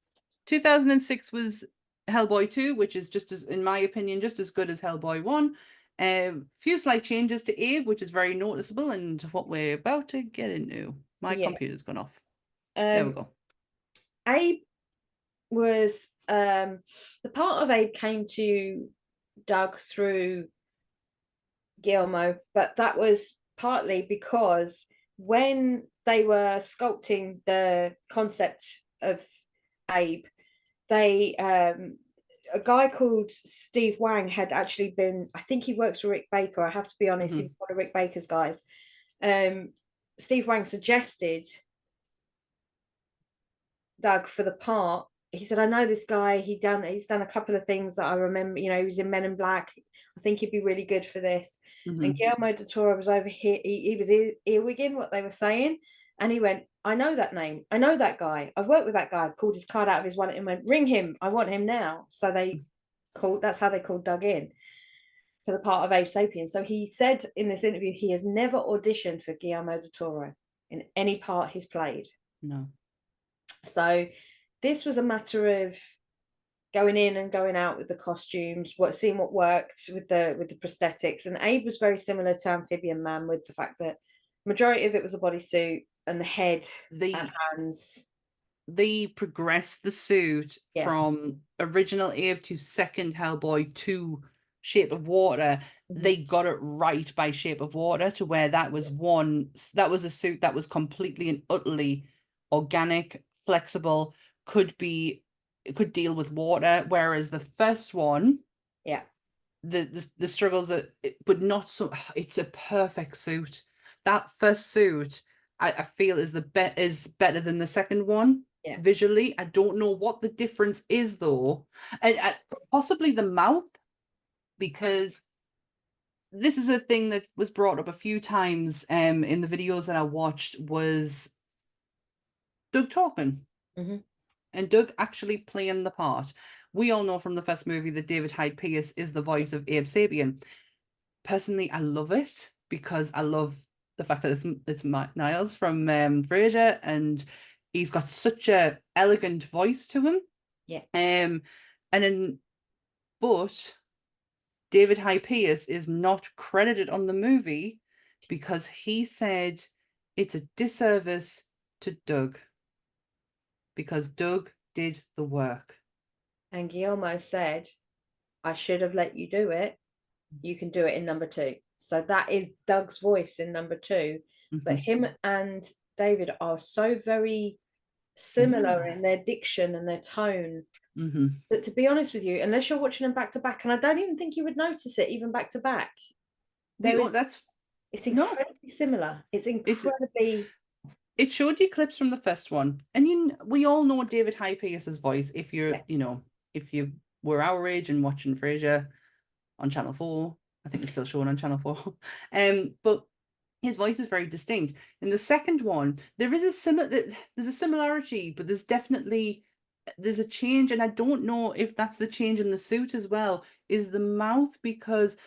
2006 was Hellboy 2, which is just as, in my opinion, just as good as Hellboy 1. Few slight changes to Abe, which is very noticeable, and what we're about to get into. My computer's gone off. There we go. Abe was the part of Abe came to Doug through Guillermo, but that was partly because when they were sculpting the concept of Abe, they a guy called Steve Wang had actually been, I think he works for Rick Baker, I have to be honest, he was one of Rick Baker's guys. Steve Wang suggested Doug for the part. He said, I know this guy, he's done a couple of things that I remember, you know, he was in Men in Black, I think he'd be really good for this. And Guillermo del Toro was over here, he was earwigging what they were saying, and he went, I know that name, I know that guy, I've worked with that guy, pulled his card out of his wallet and went, ring him, I want him now. So that's how they called Doug in for the part of Abe Sapien. So he said in this interview he has never auditioned for Guillermo del Toro in any part he's played. No. So this was a matter of going in and going out with the costumes, seeing what worked with the prosthetics. And Abe was very similar to Amphibian Man, with the fact that majority of it was a bodysuit and the head and hands. They progressed the suit Yeah. from original Abe to second Hellboy to Shape of Water. They got it right by Shape of Water, to where that was a suit that was completely and utterly organic, flexible, could deal with water, whereas the first one, the struggles but not so. It's a perfect suit. That first suit, I feel, is better than the second one. Visually, I don't know what the difference is though, and possibly the mouth, because this is a thing that was brought up a few times in the videos that I watched, was Doug talking. And Doug actually playing the part. We all know from the first movie that David Hyde Pierce is the voice of Abe Sapien. Personally, I love it because I love the fact that it's Niles from Frasier, and he's got such a elegant voice to him. But David Hyde Pierce is not credited on the movie because he said it's a disservice to Doug, because Doug did the work. And Guillermo said, I should have let you do it. You can do it in number 2. So that is Doug's voice in number 2. But him and David are so very similar in their diction and their tone that, to be honest with you, unless you're watching them back to back, and I don't even think you would notice it even back to back, it's incredibly similar. It's incredibly. It showed you clips from the first one, and we all know David Hyde Pierce's voice. If you're, if you were our age and watching Frasier on Channel 4, I think it's still showing on Channel 4. But his voice is very distinct. In the second one, there's a similarity, but there's a change, and I don't know if that's the change in the suit as well. Is the mouth, because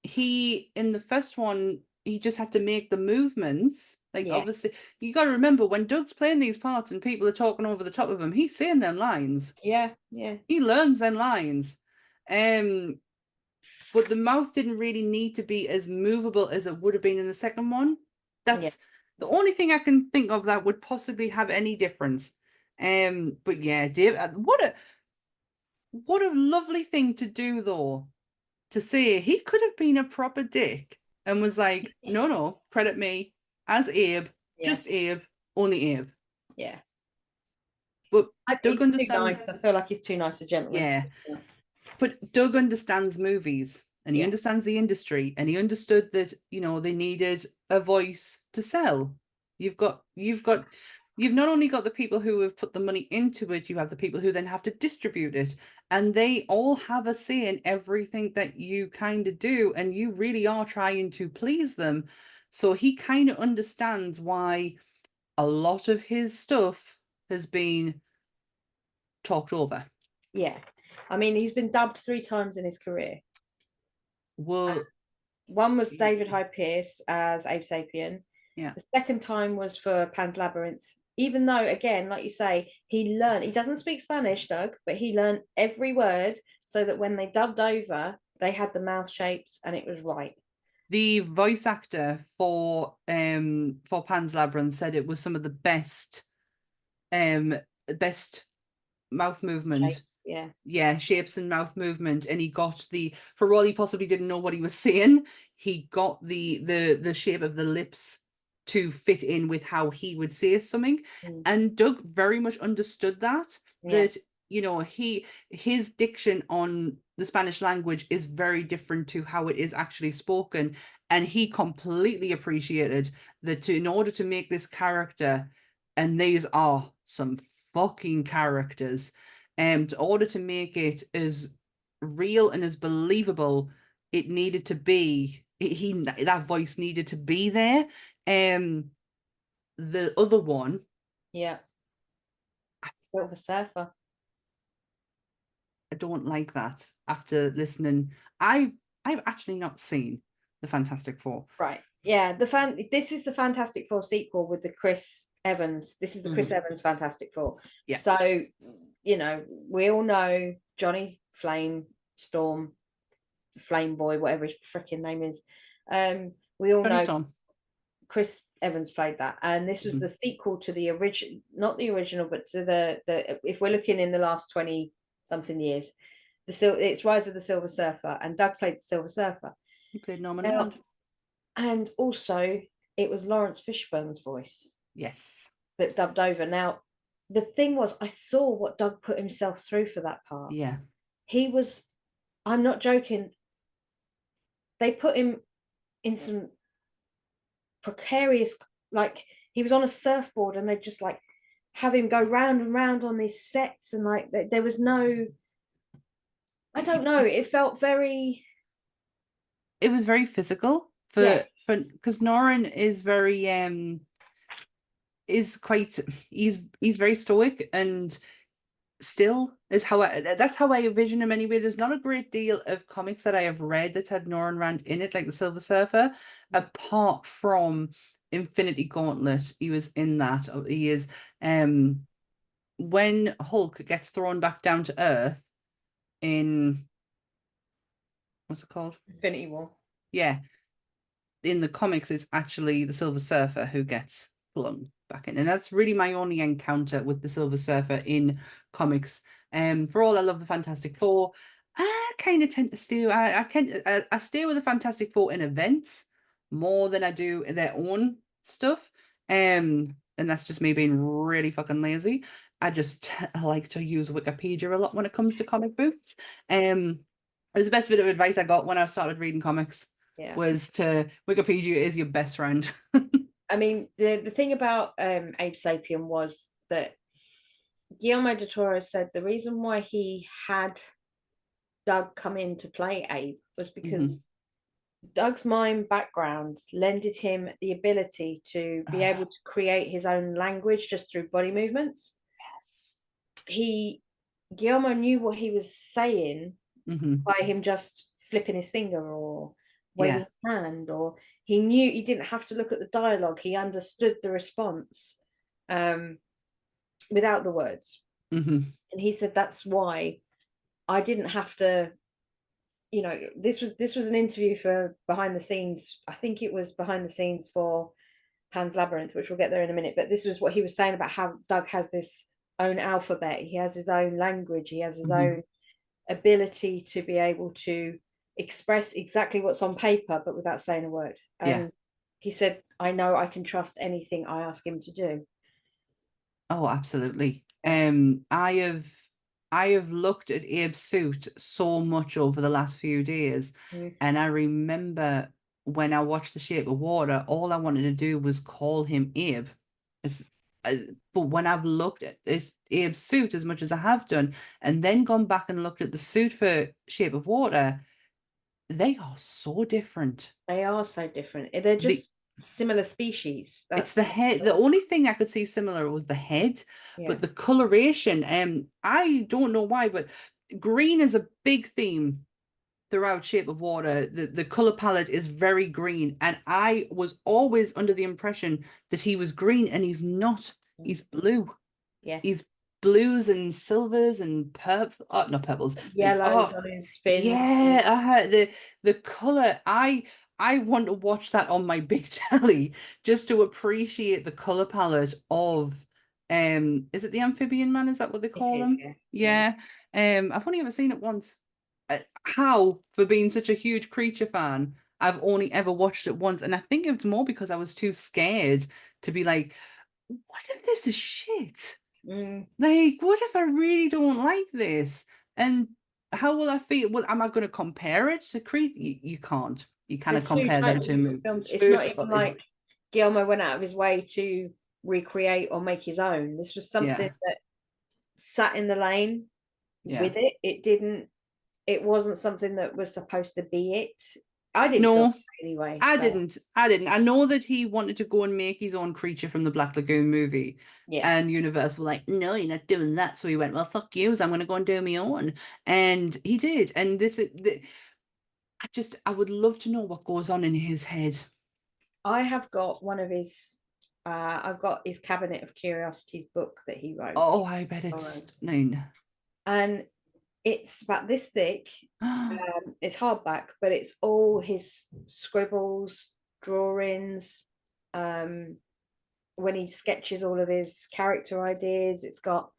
in the first one, he just had to make the movements. Obviously, you got to remember, when Doug's playing these parts and people are talking over the top of him, he's saying them lines. He learns them lines. But the mouth didn't really need to be as movable as it would have been in the second one. That's the only thing I can think of that would possibly have any difference. But yeah, Dave, what a lovely thing to do though, to say he could have been a proper dick and was like, no, credit me as Abe, just Abe, only Abe. But Doug understands. Too nice. I feel like he's too nice a gentleman. But Doug understands movies, and he understands the industry, and he understood that, they needed a voice to sell. You've not only got the people who have put the money into it, you have the people who then have to distribute it, and they all have a say in everything that you kind of do, and you really are trying to please them. So he kind of understands why a lot of his stuff has been talked over. I mean, he's been dubbed 3 times in his career. Well, one was David Hyde Pierce as Abe Sapien. The second time was for Pan's Labyrinth. Even though, again, like you say, he doesn't speak Spanish, Doug, but he learned every word so that when they dubbed over, they had the mouth shapes and it was right. The voice actor for Pan's Labyrinth said it was some of the best mouth movement. Shapes, shapes and mouth movement. And he got for all he possibly didn't know what he was saying, he got the shape of the lips to fit in with how he would say something. And Doug very much understood that his diction on the Spanish language is very different to how it is actually spoken, and he completely appreciated that in order to make this character, and these are some fucking characters, in order to make it as real and as believable, it needed to be that voice needed to be there. The other one, Silver Surfer, I don't like that. After listening, I've actually not seen the Fantastic Four. Right. This is the Fantastic Four sequel with the Chris Evans. This is the Chris Evans Fantastic Four. So, we all know Johnny Flame Storm, Flame Boy, whatever his freaking name is. We all Johnny know Storm. Chris Evans played that, and this was the sequel to the original, not the original, but to the if we're looking in the last 20 something years, it's Rise of the Silver Surfer, and Doug played the Silver Surfer. He played Norman Now, Rand. and also it was Lawrence Fishburne's voice Yes. that dubbed over. Now, the thing was, I saw what Doug put himself through for that part. Yeah. He was, I'm not joking, they put him in some precarious, like he was on a surfboard and they just like have him go round and round on these sets, and like there was no, I don't know, it felt very, it was very physical for because Norrin is very he's very stoic and still is how that's how I envision him anyway. There's not a great deal of comics that I have read that had Norrin Rand in it, like the Silver Surfer, apart from Infinity Gauntlet. He was in that. He is when Hulk gets thrown back down to Earth in what's it called? Infinity War. Yeah. In the comics, it's actually the Silver Surfer who gets flung back in. And that's really my only encounter with the Silver Surfer in comics. For all I love the Fantastic Four, I kind of tend to stay. I stay with the Fantastic Four in events more than I do in their own stuff. And that's just me being really fucking lazy. I like to use Wikipedia a lot when it comes to comic books. It was the best bit of advice I got when I started reading comics. Was to Wikipedia is your best friend. I mean, the thing about Abe Sapien was that Guillermo del Toro said the reason why he had Doug come in to play Abe was because Doug's mime background lended him the ability to be able to create his own language just through body movements. Yes. Guillermo knew what he was saying by him just flipping his finger or waving his hand, or he knew he didn't have to look at the dialogue. He understood the response without the words. And he said that's why I didn't have to, you know, this was an interview for behind the scenes. I think it was behind the scenes for Pan's Labyrinth, which we'll get there in a minute, but this was what he was saying about how Doug has this own alphabet, he has his own language, he has his own ability to be able to express exactly what's on paper but without saying a word. And he said, I know I can trust anything I ask him to do. Oh, absolutely. I have looked at Abe's suit so much over the last few days, and I remember when I watched The Shape of Water, all I wanted to do was call him Abe. But when I've looked at Abe's suit as much as I have done, and then gone back and looked at the suit for Shape of Water, they are so different. They are so different. They're just similar species. It's the head. The only thing I could see similar was the head, but the coloration. I don't know why, but green is a big theme throughout Shape of Water. The color palette is very green, and I was always under the impression that he was green, and he's not. He's blue. Yeah, he's blues and silvers and purple. Oh, not purples. Yellows on his fin. Yeah, the color. I want to watch that on my big telly just to appreciate the color palette of is it the Amphibian Man? Is that what they call him? Yeah. I've only ever seen it once. How, for being such a huge creature fan, I've only ever watched it once, and I think it's more because I was too scared to be like, what if this is shit? Like, what if I really don't like this? And how will I feel? Well, am I going to compare it to Creed? You can't. You cannot compare them to films. It's not even like Guillermo went out of his way to recreate or make his own. This was something that sat in the lane with it. It wasn't something that was supposed to be it. I didn't feel anyway. I didn't. I know that he wanted to go and make his own creature from the Black Lagoon movie. Yeah. And Universal were like, no, you're not doing that. So he went, well, fuck you. So I'm going to go and do my own. And he did. And I would love to know what goes on in his head. I have got one of his, I've got his Cabinet of Curiosities book that he wrote. Oh, I bet it's 9. And It's about this thick. It's hardback, but it's all his scribbles, drawings. When he sketches all of his character ideas, it's got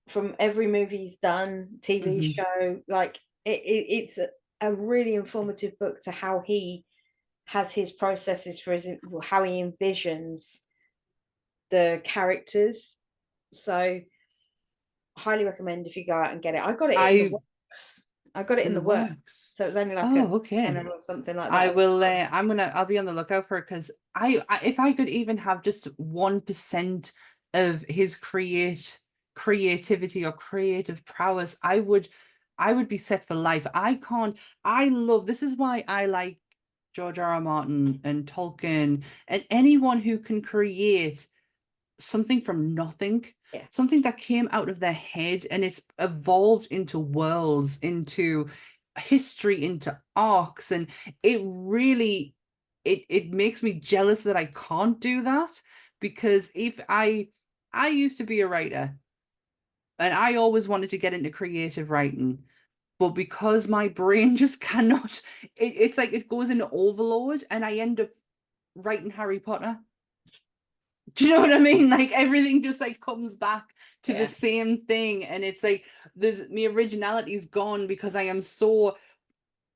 from every movie he's done, TV show. Like it's a really informative book to how he has his processes for his how he envisions the characters. So highly recommend if you go out and get it. I got it in the works. I got it in the works. So it was only like a tenner or something like that. I will I'll be on the lookout for it, because I if I could even have just 1% of his creativity or creative prowess, I would be set for life. This is why I like George R.R. Martin and Tolkien and anyone who can create something from nothing, something that came out of their head and it's evolved into worlds, into history, into arcs, and it really it makes me jealous that I can't do that, because if I used to be a writer and I always wanted to get into creative writing, but because my brain just cannot, it's like it goes into overload and I end up writing Harry Potter. Do you know what I mean? Like everything just like comes back to the same thing, and it's like my originality is gone because I am so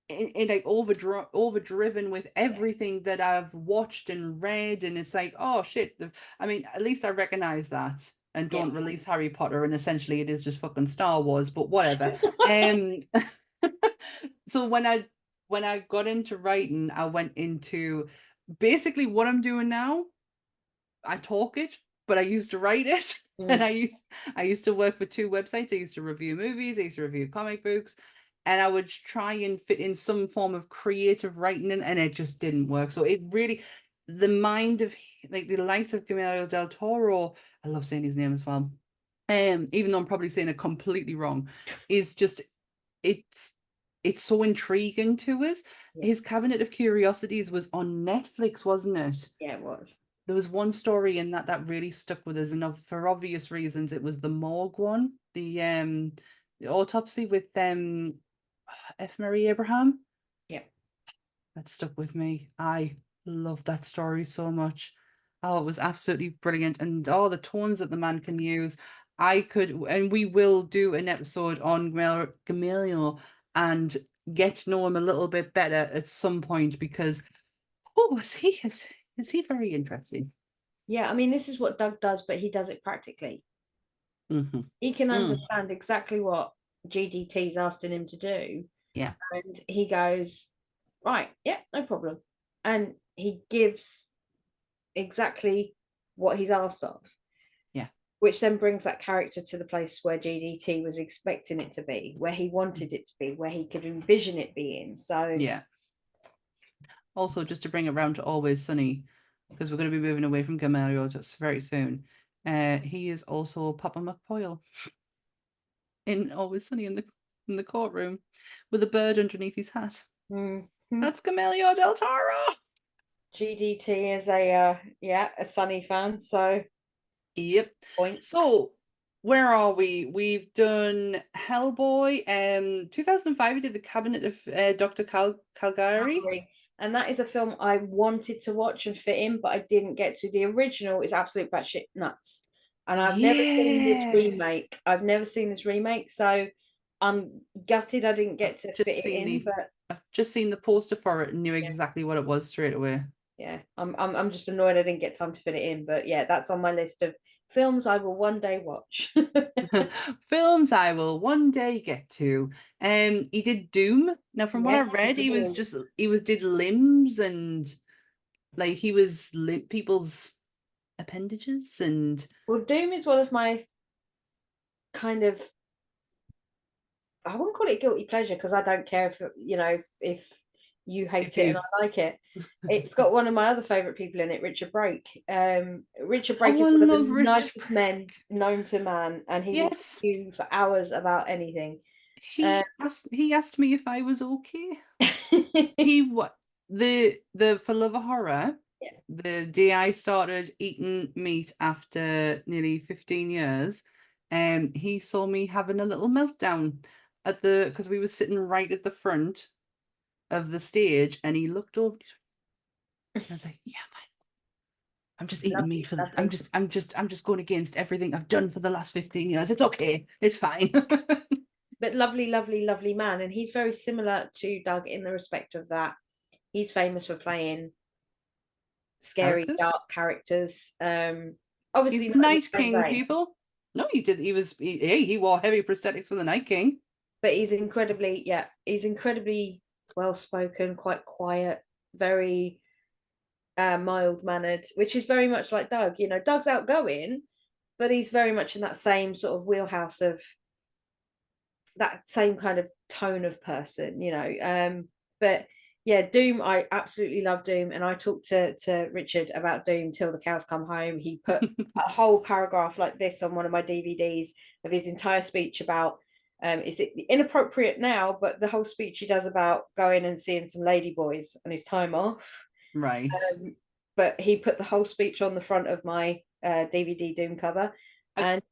like overdriven with everything that I've watched and read, and it's like, oh shit. I mean, at least I recognize that and don't release Harry Potter, and essentially it is just fucking Star Wars, but whatever. So when I got into writing, I went into basically what I'm doing now. I talk it, but I used to write it. And I used to work for 2 websites. I used to review movies, I used to review comic books, and I would try and fit in some form of creative writing in, and it just didn't work. So it really, the mind of like the likes of Guillermo del Toro, I love saying his name as well, even though I'm probably saying it completely wrong, is just it's so intriguing to us. His Cabinet of Curiosities was on Netflix, wasn't it? Yeah, it was. There was one story in that really stuck with us, and for obvious reasons, it was the morgue one, the autopsy with F. Murray Abraham. Yeah, that stuck with me. I love that story so much. Oh, it was absolutely brilliant, and all the tones that the man can use. And we will do an episode on Gamaliel and get to know him a little bit better at some point, because is he very interesting. Yeah, I mean, this is what Doug does, but he does it practically. He can understand exactly what GDT's asking him to do. Yeah. And he goes, right, yeah, no problem. And he gives exactly what he's asked of. Yeah. Which then brings that character to the place where GDT was expecting it to be, where he wanted it to be, where he could envision it being. So yeah. Also, just to bring it round to Always Sunny, because we're going to be moving away from Gamaliel just very soon. He is also Papa McPoyle in Always Sunny in the courtroom with a bird underneath his hat. That's Gamaliel del Toro. GDT is a Sunny fan. So yep. Point. So where are we? We've done Hellboy. 2005 we did the Cabinet of Dr. Caligari. And that is a film I wanted to watch and fit in, but I didn't get to. The original is absolute batshit nuts. And I've never seen this remake. So I'm gutted I didn't get to fit it in. But I've just seen the poster for it and knew exactly what it was straight away. Yeah, I'm just annoyed I didn't get time to fit it in. But yeah, that's on my list of films I will one day watch. Films I will one day get to. He did Doom. Now, from what I read, he did limbs, and like he was people's appendages. And well, Doom is one of my kind of, I wouldn't call it guilty pleasure, because I don't care if you hate it and I like it. It's got one of my other favorite people in it, Richard Brake. Richard Brake is one of the nicest men known to man, and he will talk to you for hours about anything. He asked me if I was okay. For Love of Horror, the day I started eating meat after nearly 15 years, he saw me having a little meltdown. because we were sitting right at the front of the stage, and he looked over. And I was like, "Yeah, man, I'm just eating meat for the. I'm just going against everything I've done for the last 15 years. It's okay. It's fine." But lovely, lovely, lovely man, and he's very similar to Doug in the respect of that. He's famous for playing scary, Characters? dark characters. Obviously He's the not in the Night same King, vein, people. No, he did. He wore heavy prosthetics for the Night King. but he's incredibly well spoken, quite quiet, very mild mannered, which is very much like Doug. You know, Doug's outgoing, but he's very much in that same sort of wheelhouse of that same kind of tone of person, you know. But yeah, Doom, I absolutely love Doom, and I talked to Richard about Doom till the cows come home. He put a whole paragraph like this on one of my DVDs of his entire speech about is it inappropriate now, but the whole speech he does about going and seeing some ladyboys on his time off. Right. But he put the whole speech on the front of my DVD Doom cover, and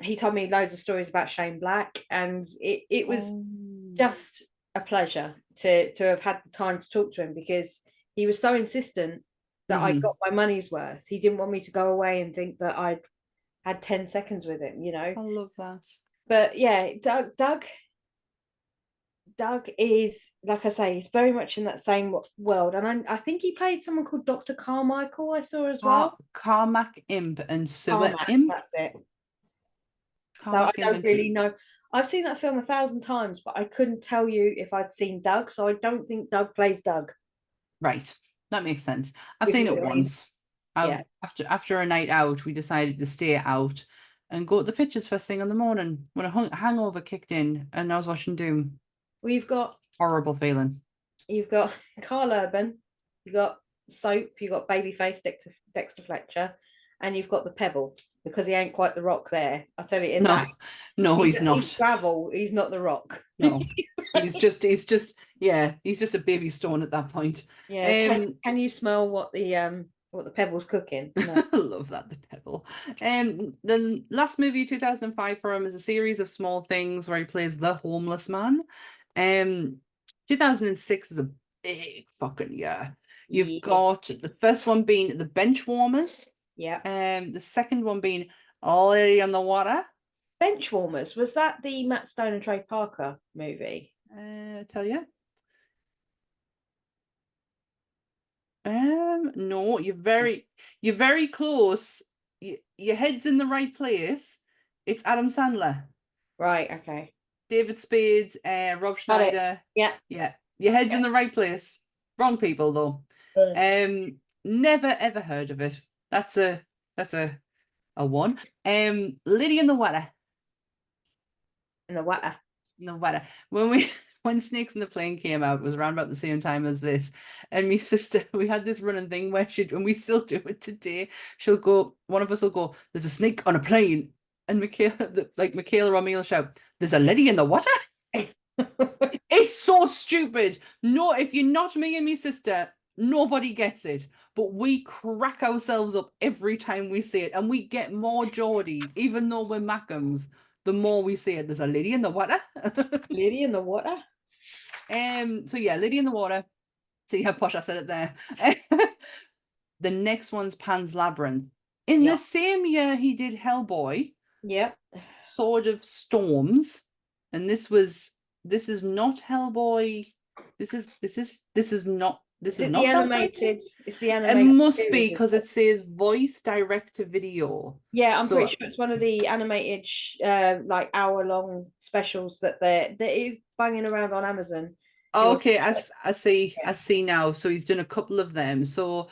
he told me loads of stories about Shane Black, and it was just a pleasure to have had the time to talk to him, because he was so insistent that I got my money's worth. He didn't want me to go away and think that I'd had 10 seconds with him, you know. I love that. But yeah, Doug is, like I say, he's very much in that same world, and I think he played someone called Dr. Carmichael. I saw as well. Carmack Imp and Sewer Carmack, Imp. that's it. Carmack So I don't really know. I've seen that film 1,000 times, but I couldn't tell you if I'd seen Doug. So I don't think Doug plays Doug. Right, that makes sense. I've seen it once. Yeah. After a night out, we decided to stay out and go to the pictures first thing in the morning when a hangover kicked in, and I was watching Doom. We've got horrible feeling. You've got Carl Urban, you've got Soap, you've got Babyface Dexter Fletcher, and you've got the Pebble, because he ain't quite the Rock there. I'll tell you that. No, he's not. He's gravel. He's not the Rock. No, he's just a baby stone at that point. Yeah. Can you smell what the Pebble's cooking? No. I love that, the Pebble. The last movie, 2005, for him is a series of small things where he plays the homeless man. 2006 is a big fucking year. You've got the first one being The Benchwarmers. Yeah. The second one being Lady on the Water. Benchwarmers, was that the Matt Stone and Trey Parker movie? Tell you. No, you're very close. Your head's in the right place. It's Adam Sandler. Right, okay. David Spade, Rob Schneider. Yeah. Your head's in the right place. Wrong people though. Never ever heard of it. That's a one. Lady in the Water. In the water. In the water. When Snakes in the Plane came out, it was around about the same time as this. And my sister, we had this running thing where and we still do it today. One of us will go, "There's a snake on a plane." And Michaela or me will shout, "There's a lady in the water." It's so stupid. No, if you're not me and my sister, nobody gets it. But we crack ourselves up every time we say it. And we get more Geordie, even though we're Mackhams, the more we say it. There's a lady in the water. Lady in the water? So yeah, Lady in the Water. See how posh I said it there. The next one's Pan's Labyrinth. In the same year he did Hellboy. Yeah. Sword of Storms. And this is not Hellboy. This is not the animated. It's the animated. It must be, because it says voice direct to video. Yeah, I'm pretty sure it's one of the animated like hour-long specials that is banging around on Amazon. Okay, I see now. So he's done a couple of them. So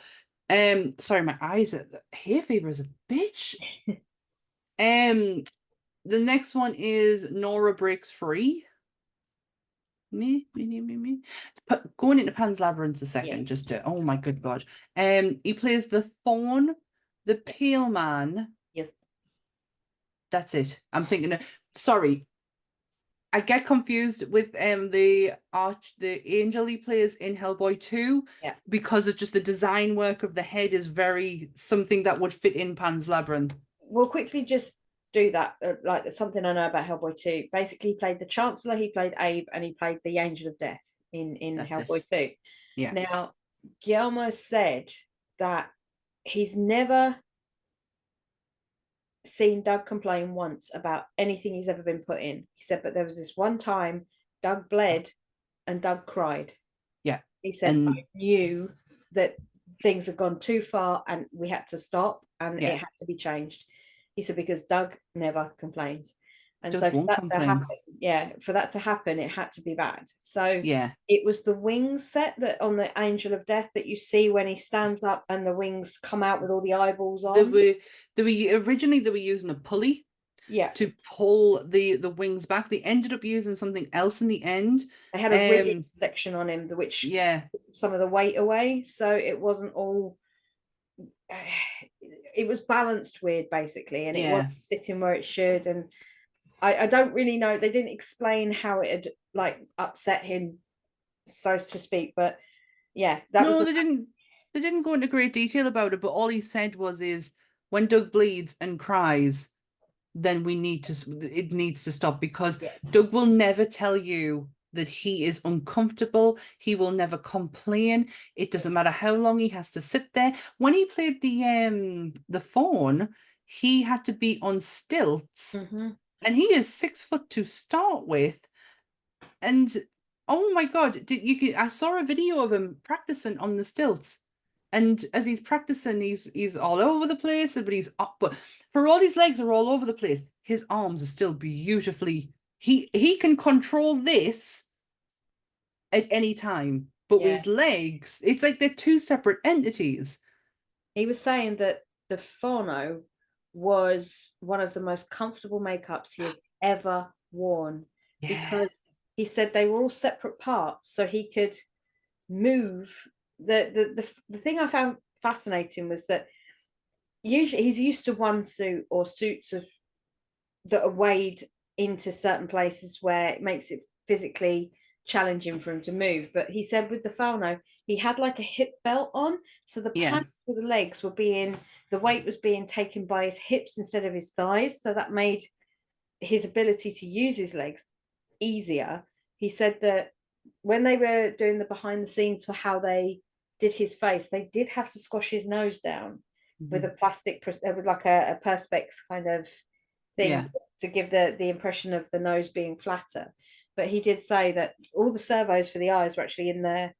sorry, my eyes are hay fever is a bitch. The next one is Nora Breaks Free. Me. Going into Pan's Labyrinth a second, just to, oh my good God. He plays the Fawn, the Pale Man. Yes. That's it. I'm thinking sorry. I get confused with the angel he plays in Hellboy 2. Yeah. Because of just the design work of the head is very something that would fit in Pan's Labyrinth. We'll quickly just do that. Like, that's something I know about Hellboy 2. Basically, he played the Chancellor, he played Abe, and he played the Angel of Death in That's Hellboy it. 2. Yeah. Now, Guillermo said that he's never seen Doug complain once about anything he's ever been put in. He said, but there was this one time Doug bled and Doug cried. Yeah. He said, And I knew that things had gone too far and we had to stop and Yeah. it had to be changed. He said, because Doug never complains. And Doug so for won't that complain. to happen, for that to happen, it had to be bad. So Yeah. it was the wings set that on the Angel of Death that you see when he stands up and the wings come out with all the eyeballs on. Originally they were using a pulley to pull the wings back. They ended up using something else in the end. They had a rivet section on him, which took some of the weight away, so it wasn't all. It was balanced weird, basically, and it wasn't sitting where it should. And I don't really know. They didn't explain how it had like upset him, so to speak. But yeah, that was. They didn't. They didn't go into great detail about it. But all he said is when Doug bleeds and cries, then it needs to stop, because Doug will never tell you that he is uncomfortable. He will never complain. It doesn't matter how long he has to sit there. When he played the faun, he had to be on stilts, and he is 6 foot to start with. And oh my God, I saw a video of him practicing on the stilts. And as he's practicing, he's all over the place, but he's up. But for all his legs are all over the place, his arms are still beautifully. He can control this at any time. But with his legs, it's like they're two separate entities. He was saying that the Fauno was one of the most comfortable makeups he has ever worn, because he said they were all separate parts, so he could move. The thing I found fascinating was that usually he's used to one suit or suits of that are weighed into certain places where it makes it physically challenging for him to move. But he said with the Fauno, he had like a hip belt on, so the pants for the legs were the weight was being taken by his hips instead of his thighs, so that made his ability to use his legs easier. He said that when they were doing the behind the scenes for how they did his face, they did have to squash his nose down with a plastic, with like a perspex kind of thing to give the impression of the nose being flatter. But he did say that all the servos for the eyes were actually in there.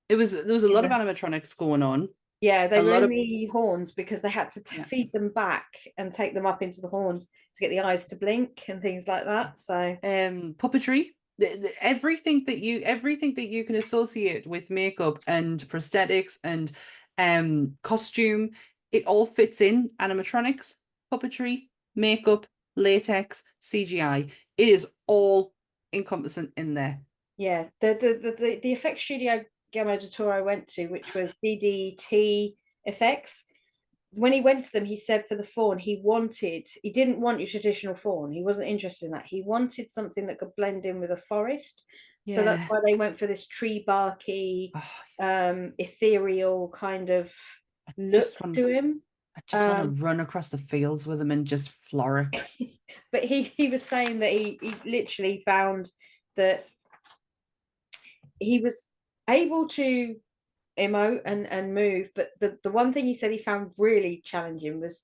There was a lot of animatronics going on. Yeah, they were in the horns because they had to feed them back and take them up into the horns to get the eyes to blink and things like that. So puppetry, everything that you can associate with makeup and prosthetics and costume, it all fits in animatronics, puppetry, makeup, latex, CGI. It is all encompassing in there. Yeah, the effects studio Guillermo del Toro went to, which was DDT Effects. When he went to them, he said for the faun, he didn't want your traditional faun. He wasn't interested in that. He wanted something that could blend in with a forest. Yeah. So that's why they went for this tree barky, ethereal kind of look to him. I just want to run across the fields with him and just floric. But he was saying that he literally found that he was able to emote and move, but the one thing he said he found really challenging was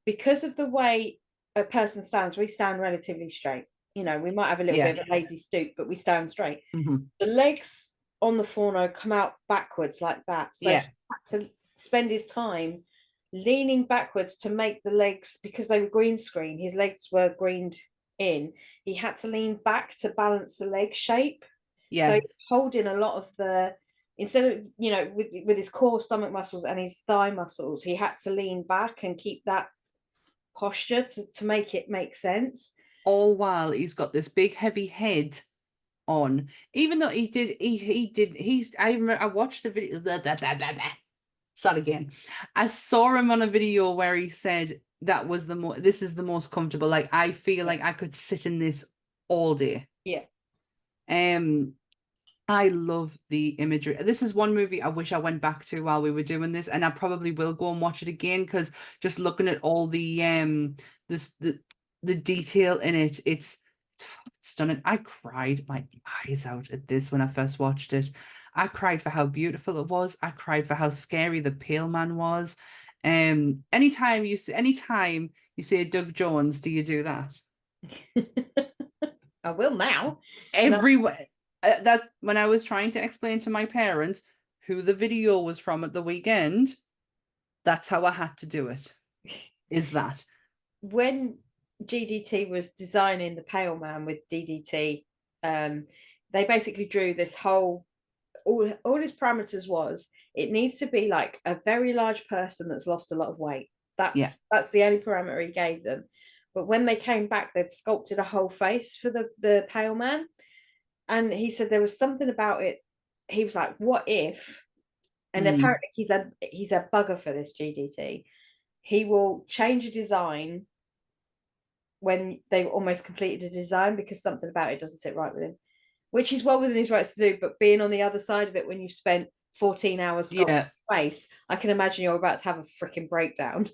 because of the way a person stands. We stand relatively straight, we might have a little bit of a lazy stoop, but we stand straight. The legs on the Fauno come out backwards like that, so he had to spend his time leaning backwards to make the legs, because they were green screen, his legs were greened in, he had to lean back to balance the leg shape. So he's holding a lot of the, instead of, with his core stomach muscles and his thigh muscles, he had to lean back and keep that posture to make it make sense. All while he's got this big heavy head on, even though I watched the video. Start again. I saw him on a video where he said that was this is the most comfortable. Like, I feel like I could sit in this all day. Yeah. I love the imagery. This is one movie I wish I went back to while we were doing this, and I probably will go and watch it again because just looking at all this the detail in it, it's stunning. I cried my eyes out at this when I first watched it. I cried for how beautiful it was. I cried for how scary the pale man was. Anytime you say Doug Jones, do you do that? I will now. Everywhere. That when I was trying to explain to my parents who the video was from at the weekend, that's how I had to do it. Is that When GDT was designing the Pale Man with DDT, they basically drew this whole all his parameters was it needs to be like a very large person that's lost a lot of weight. yeah. That's the only parameter he gave them. But when they came back, they'd sculpted a whole face for the Pale Man. And he said there was something about it. He was like, what if? And apparently he's a bugger for this GDT. He will change a design when they've almost completed a design because something about it doesn't sit right with him, which is well within his rights to do. But being on the other side of it, when you've spent 14 hours sculpting face, I can imagine you're about to have a freaking breakdown.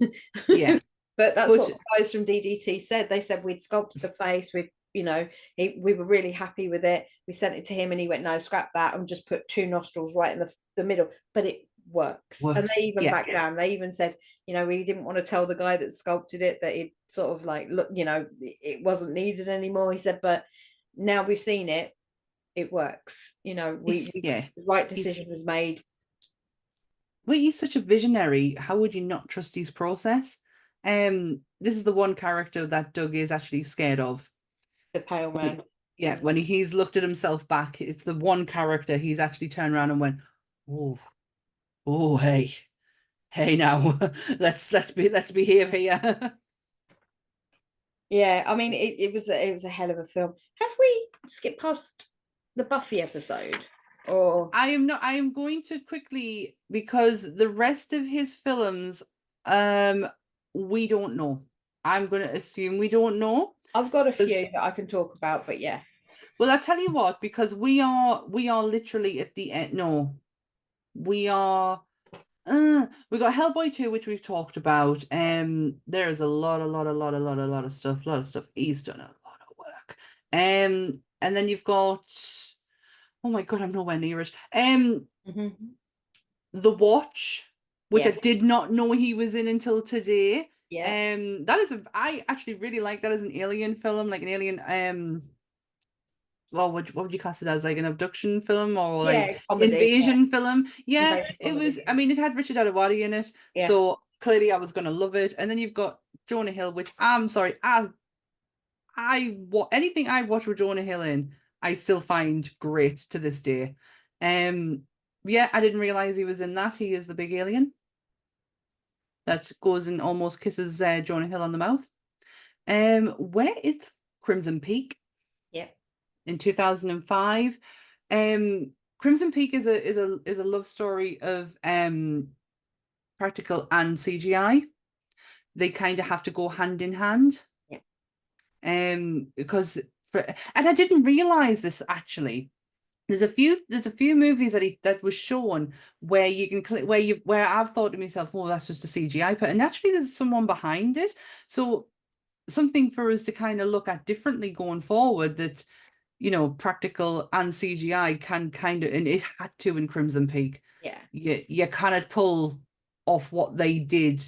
Yeah. But that's what the guys from DDT said. They said we'd sculpted the face. We were really happy with it. We sent it to him and he went, no, scrap that, and just put 2 nostrils right in the middle. But it works. And they even backed down. They even said, we didn't want to tell the guy that sculpted it that it sort of like, look, it wasn't needed anymore. He said, but now we've seen it, it works. The right decision was made. Well, he's such a visionary. How would you not trust his process? This is the one character that Doug is actually scared of. The Pale Man. When he's looked at himself back, it's the one character he's actually turned around and went, oh, hey now, let's behave here. Yeah, I mean, it was a hell of a film. Have we skipped past the Buffy episode? Or I am going to quickly, because the rest of his films, we don't know. I'm going to assume we don't know. I've got a few that I can talk about, but yeah. Well, I'll tell you what, because we are literally at the end. No, we got Hellboy 2, which we've talked about. There's a lot of stuff. He's done a lot of work. And then you've got, oh my God, I'm nowhere near it. The Watch, which I did not know he was in until today. Yeah. I actually really like that as an alien film, like an alien well, what would you class it as, like an abduction film or like comedy, invasion film? Yeah, invasion it comedy. Was. I mean, it had Richard Ayoade in it, so clearly I was gonna love it. And then you've got Jonah Hill, which I'm sorry, anything I watch with Jonah Hill in, I still find great to this day. Yeah, I didn't realize he was in that. He is the big alien that goes and almost kisses Jonah Hill on the mouth. Where is Crimson Peak? Yeah. In 2005. Crimson Peak is a love story of practical and CGI. They kind of have to go hand in hand. Yeah. Because and I didn't realize this actually. There's a few movies that was shown where you can click where I've thought to myself, oh, that's just a CGI put, and actually there's someone behind it. So something for us to kind of look at differently going forward, that practical and CGI can kind of, and it had to in Crimson Peak. Yeah. You cannot pull off what they did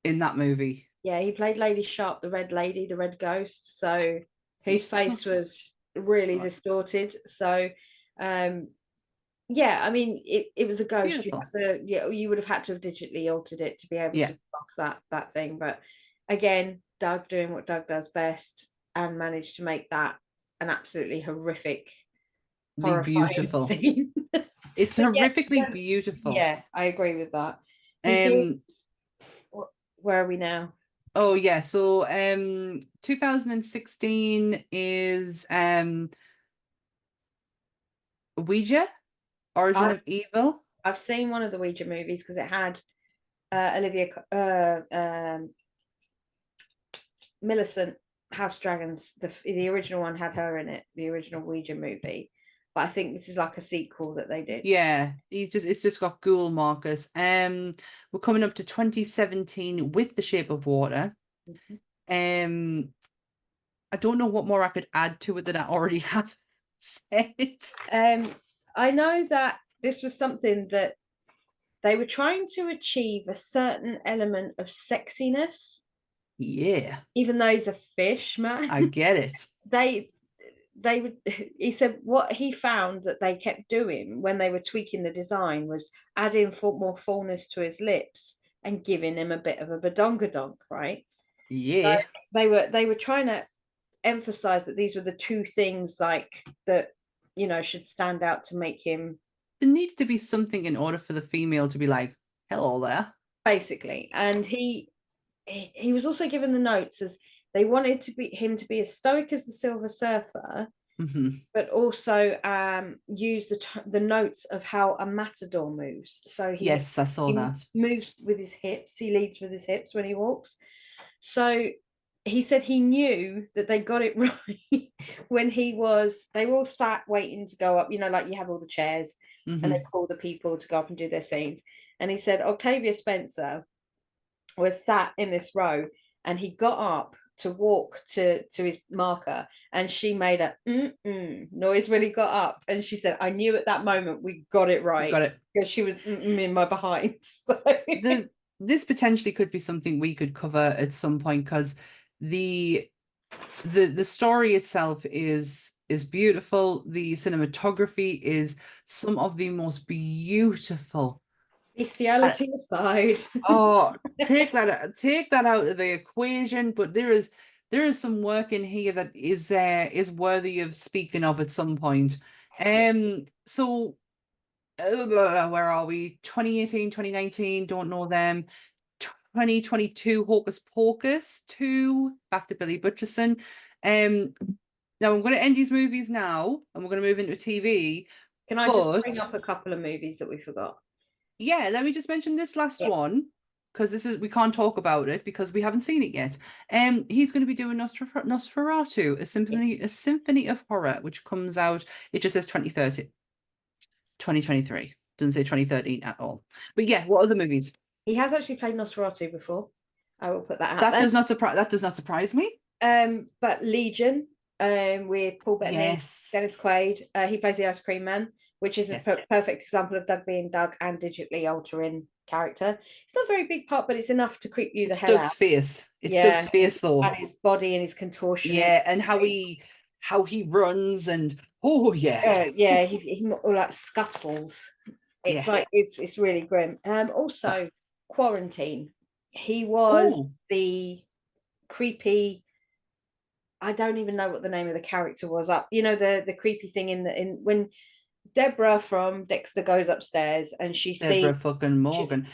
in that movie. Yeah, he played Lady Sharp, the Red Lady, the Red Ghost. So his face was really distorted. So yeah, I mean, it was a ghost. You would have had to have digitally altered it to be able to off that thing. But again, Doug doing what Doug does best and managed to make that an absolutely horrifically beautiful scene. It's horrifically beautiful. Yeah, I agree with that. Where are we now? Oh yeah, so 2016 is Ouija, Origin of Evil. I've seen one of the Ouija movies because it had Olivia Millicent, House Dragons. The original one had her in it, the original Ouija movie. but I think this is like a sequel that they did. Yeah, it's just got ghoul markers. We're coming up to 2017 with The Shape of Water. Mhm. I don't know what more I could add to it that I already have said. I know that this was something that they were trying to achieve a certain element of sexiness, Yeah, even though he's a fish, man. I get it. They would, he said what he found that they kept doing when they were tweaking the design was adding more fullness to his lips and giving him a bit of a badongadonk, right? So Yeah. they were trying to emphasize that these were the two things like that, you know, should stand out to make him There needs to be something in order for the female to be like, hello there. basically. And he was also given the notes as they wanted him to be as stoic as the Silver Surfer, but also use the notes of how a matador moves. So Yes, I saw that. moves with his hips. He leads with his hips when he walks. So he said he knew that they got it right when they were all sat waiting to go up, you know, like you have all the chairs and they call the people to go up and do their scenes. And he said Octavia Spencer was sat in this row and he got up to walk to his marker and she made a noise when he got up, and she said, I knew at that moment we got it right. Got it. Because she was in my behind. So. This potentially could be something we could cover at some point, because the story itself is beautiful. The cinematography is some of the most beautiful. Bestiality aside. Oh, take that out of the equation. But there is some work in here that is worthy of speaking of at some point. So where are we? 2018, 2019, don't know them. 2022, Hocus Pocus 2, back to Billy Butcherson. Now I'm going to end these movies now, and we're going to move into TV. Can I just bring up a couple of movies that we forgot? Yeah, let me just mention this last one, because we can't talk about it because we haven't seen it yet. He's going to be doing Nosferatu, a symphony of horror, which comes out. It just says 2030, 2023. Doesn't say 2013 at all. But yeah, what other movies? He has actually played Nosferatu before. I will put that out there. That does not surprise me. But Legion, with Paul Bettany, yes, Dennis Quaid. He plays the Ice Cream Man, which is a perfect example of Doug being Doug and digitally altering character. It's not a very big part, but it's enough to creep you the hell Doug's out. Face. It's Doug's face though. And his body and his contortion. Yeah, and how he runs and he like scuffles. It's like it's really grim. Also Quarantine. He was the creepy. I don't even know what the name of the character was. Up, you know, the creepy thing in when Deborah from Dexter goes upstairs and she Deborah sees fucking Morgan.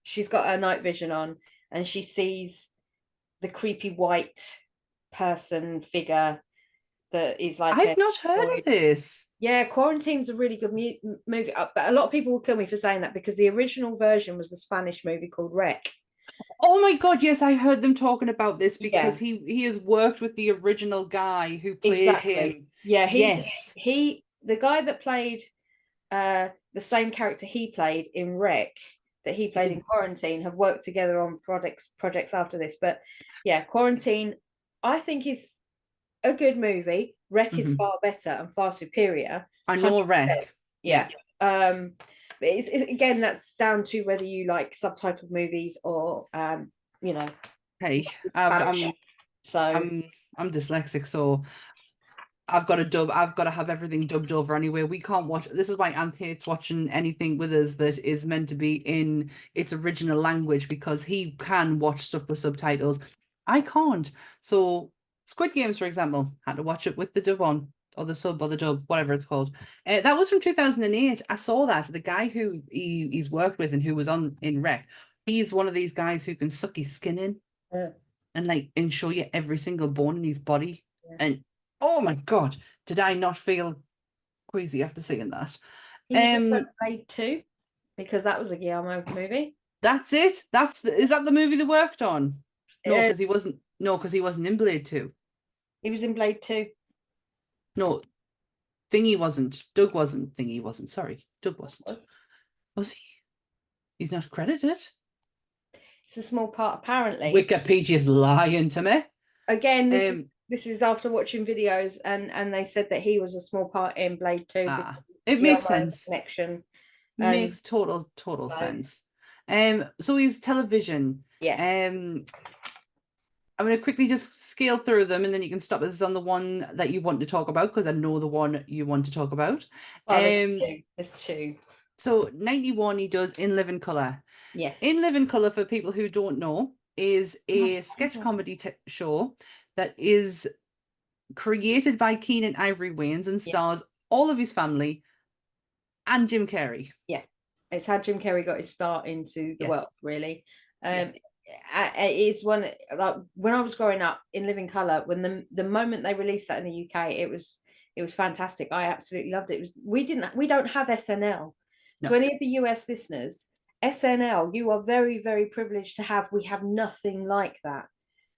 She's got her night vision on and she sees the creepy white person figure that is like. I've not heard of this. Yeah, Quarantine's a really good movie, but a lot of people will kill me for saying that because the original version was the Spanish movie called Wreck. Oh my god, yes, I heard them talking about this because he has worked with the original guy who played him. Yeah, he the guy that played the same character he played in Wreck that he played in Quarantine have worked together on projects after this. But yeah, Quarantine I think is a good movie. Wreck is far better and far superior. I know Wreck. Yeah. But it's again, that's down to whether you like subtitled movies or you know. Hey, I'm dyslexic, so I've got to have everything dubbed over anyway. We can't watch. This is why Ant hates watching anything with us that is meant to be in its original language, because he can watch stuff with subtitles. I can't. So Squid Games, for example, had to watch it with the dub on, or the sub, or the dub, whatever it's called. That was from 2008. I saw that. The guy who he's worked with and who was in Rec, he's one of these guys who can suck his skin in and show you every single bone in his body. And oh my god, did I not feel queasy after seeing that? He was also Blade 2, because that was a Guillermo movie. That's it. Is that the movie they worked on? No, because he wasn't. No, because he wasn't in Blade 2. He was in Blade 2. No, Thingy wasn't. Doug wasn't. Thingy wasn't. Sorry, Doug wasn't. Was he? He's not credited. It's a small part, apparently. Wikipedia's lying to me. Again, this is after watching videos, and they said that he was a small part in Blade 2. It makes sense. Connection. Makes total sense. So he's television. Yes. I'm going to quickly just scale through them, and then you can stop us on the one that you want to talk about, because I know the one you want to talk about. There's two. So 91, he does In Living Colour. Yes. In Living Colour, for people who don't know, is a sketch comedy show that is created by Keenan Ivory Wayans and stars all of his family and Jim Carrey. Yeah, it's how Jim Carrey got his start into the world, really. It is one, like, when I was growing up, In Living Colour, when the moment they released that in the UK, it was fantastic. I absolutely loved it. We don't have SNL. No. To any of the US listeners, SNL, you are very, very privileged to have. We have nothing like that.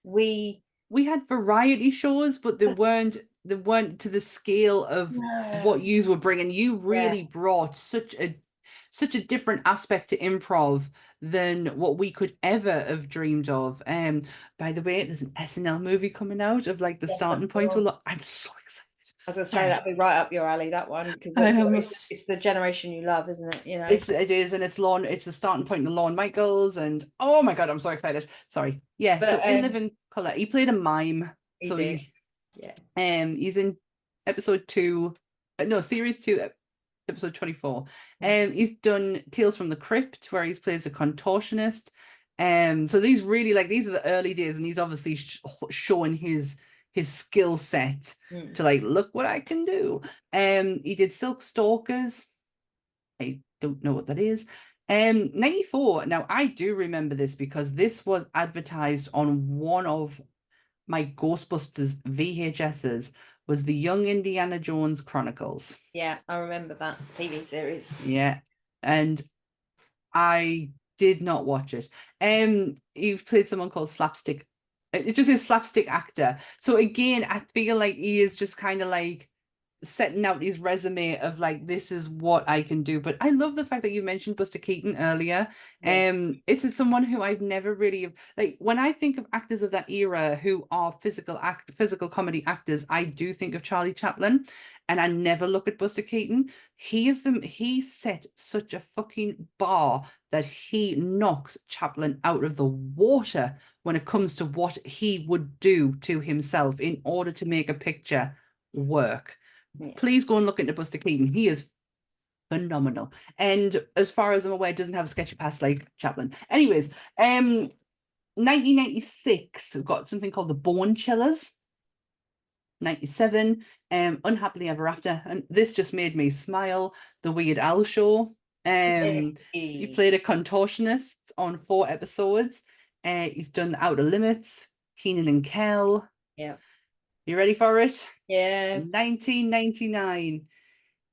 We had variety shows, but they weren't to the scale of what you were bringing. You really brought such a different aspect to improv than what we could ever have dreamed of. By the way, there's an SNL movie coming out of like the starting point. I'm so excited. I was going to say that'd be right up your alley, that one, because it's the generation you love, isn't it? You know, it is, and it's the starting point in Lorne Michaels, and oh my god, I'm so excited. Sorry, yeah. But, so In Living Colour, he played a mime. He did. He's in series 2, episode 24. He's done Tales from the Crypt, where he plays a contortionist. So these are the early days, and he's obviously showing his skill set to like, look what I can do. He did Silk Stalkers. I don't know what that is. 94. Now I do remember this because this was advertised on one of my Ghostbusters VHSs. Was the Young Indiana Jones Chronicles. Yeah, I remember that TV series. Yeah, and I did not watch it. He played someone called Slapstick. It just is Slapstick Actor. So again, I feel like he is just kind of like setting out his resume of like, this is what I can do. But I love the fact that you mentioned Buster Keaton earlier. It's someone who I've never really, like, when I think of actors of that era who are physical comedy actors, I do think of Charlie Chaplin, and I never look at Buster Keaton. He set such a fucking bar that he knocks Chaplin out of the water when it comes to what he would do to himself in order to make a picture work. Please go and look into Buster Keaton. He is phenomenal. And as far as I'm aware, doesn't have a sketchy past like Chaplin. Anyways, 1996, we've got something called The Bone Chillers. 97, Unhappily Ever After. And this just made me smile. The Weird Al Show. He played a contortionist on 4 episodes. He's done Outer Limits, Kenan and Kel. Yeah. You ready for it? Yeah. 1999.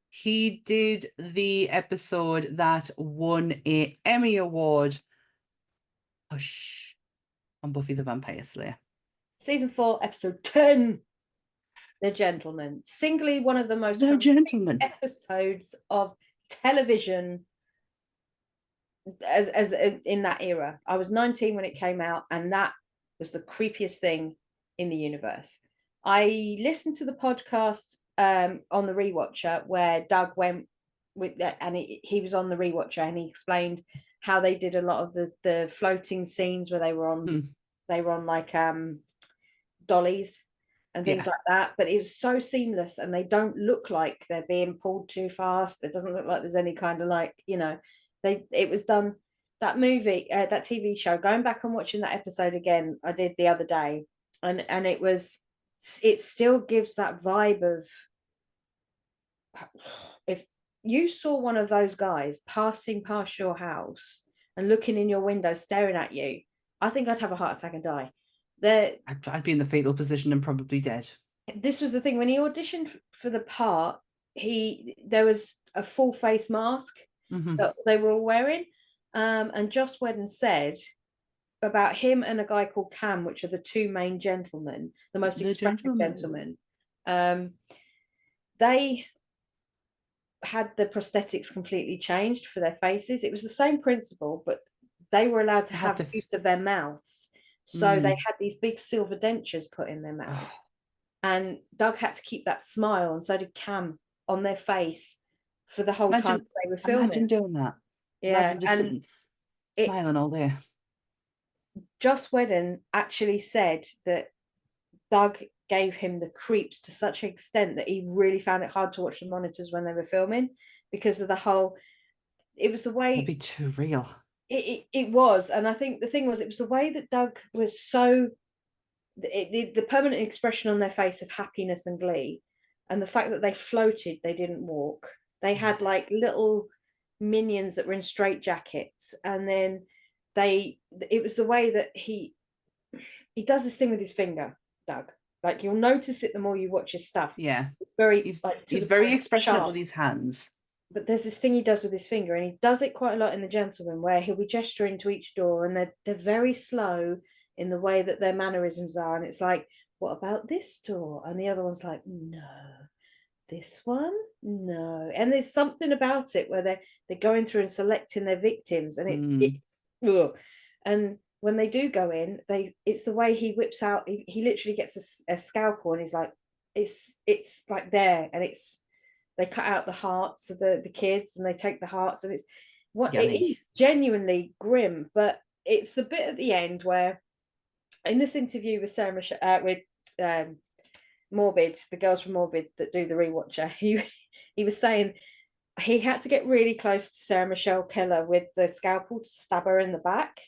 He did the episode that won an Emmy Award. Hush. On Buffy the Vampire Slayer. Season 4, episode 10. The Gentleman. Singly one of the most episodes of television as in that era. I was 19 when it came out, and that was the creepiest thing in the universe. I listened to the podcast on the Rewatcher where Doug went with that, and he was on the Rewatcher, and he explained how they did a lot of the floating scenes where they were on like dollies and things like that, but it was so seamless, and they don't look like they're being pulled too fast. It doesn't look like there's any kind of like, you know, it was done. That movie, that TV show, going back and watching that episode again, I did the other day, and it still gives that vibe of, if you saw one of those guys passing past your house and looking in your window staring at you, I think I'd have a heart attack and die. I'd be in the fetal position and probably dead. This was the thing, when he auditioned for the part, there was a full face mask that they were all wearing, and Joss Whedon said about him and a guy called Cam, which are the 2 main gentlemen, the most expressive gentlemen. They had the prosthetics completely changed for their faces. It was the same principle, but they were allowed to have use of their mouths. So they had these big silver dentures put in their mouth. And Doug had to keep that smile, and so did Cam, on their face for the whole time they were filming. Imagine doing that. Yeah, imagine just sitting, smiling all day. Joss Whedon actually said that Doug gave him the creeps to such an extent that he really found it hard to watch the monitors when they were filming, because of the whole, it was the way it'd be too real. It was. And I think the thing was, it was the way that Doug was so, the permanent expression on their face of happiness and glee, and the fact that they floated, they didn't walk. They had like little minions that were in straitjackets, and then it was the way that he does this thing with his finger, Doug. Like, you'll notice it the more you watch his stuff. Yeah, it's very, he's very expressive with his hands. But there's this thing he does with his finger, and he does it quite a lot in The Gentleman, where he'll be gesturing to each door, and they're very slow in the way that their mannerisms are. And it's like, what about this door? And the other one's like, no. This one? No. And there's something about it where they're going through and selecting their victims, and it's ugh. And when they do go in, it's the way he whips out, he literally gets a scalpel, and he's like, it's like there, and they cut out the hearts of the kids, and they take the hearts, and it's what it is genuinely grim. But it's the bit at the end where, in this interview with Sarah Michelle, with Morbid, the girls from Morbid that do the rewatcher, he was saying he had to get really close to Sarah Michelle Gellar with the scalpel to stab her in the back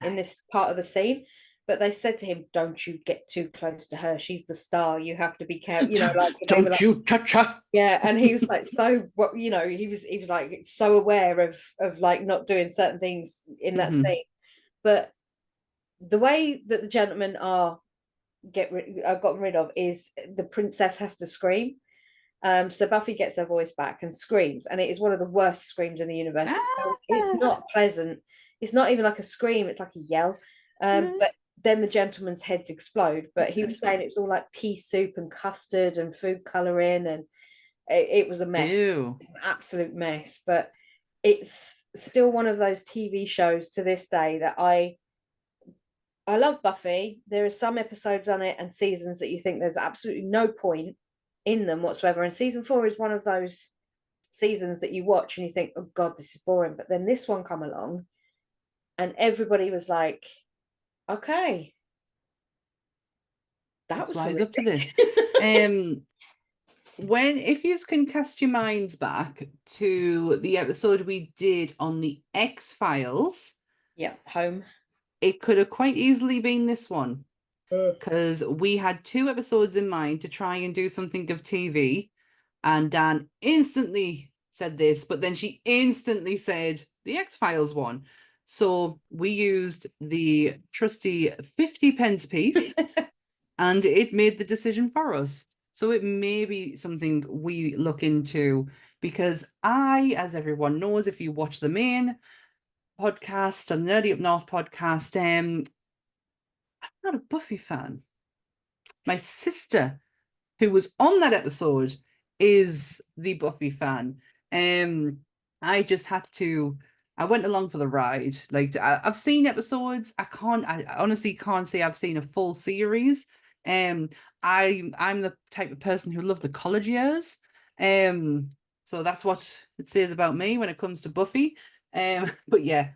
in this part of the scene. But they said to him, don't you get too close to her, she's the star, you have to be careful, you know, like, don't you touch her. Yeah. And he was like, so what, you know, he was like so aware of like not doing certain things in that scene. But the way that the gentlemen are gotten rid of is the princess has to scream. So Buffy gets her voice back and screams, and it is one of the worst screams in the universe. It's not pleasant. It's not even like a scream, it's like a yell. But then the gentleman's heads explode. But he was saying it was all like pea soup and custard and food coloring, and it was a mess. Ew. It's an absolute mess. But it's still one of those TV shows to this day that I love Buffy. There are some episodes on it and seasons that you think there's absolutely no point in them whatsoever. And season 4 is one of those seasons that you watch and you think, oh God, this is boring. But then this one come along, and everybody was like, okay, that was rise up to this. If you can cast your minds back to the episode we did on the X-Files, home, it could have quite easily been this one, because we had 2 episodes in mind to try and do something of TV, and Dan instantly said this, but then she instantly said the X-Files one. So we used the trusty 50 pence piece and it made the decision for us. So it may be something we look into, because as everyone knows, if you watch the main podcast on Nerdy Up North podcast, I'm not a Buffy fan. My sister, who was on that episode, is the Buffy fan. I went along for the ride. Like, I've seen episodes. I honestly can't say I've seen a full series. I'm the type of person who love the college years. So that's what it says about me when it comes to Buffy. But yeah,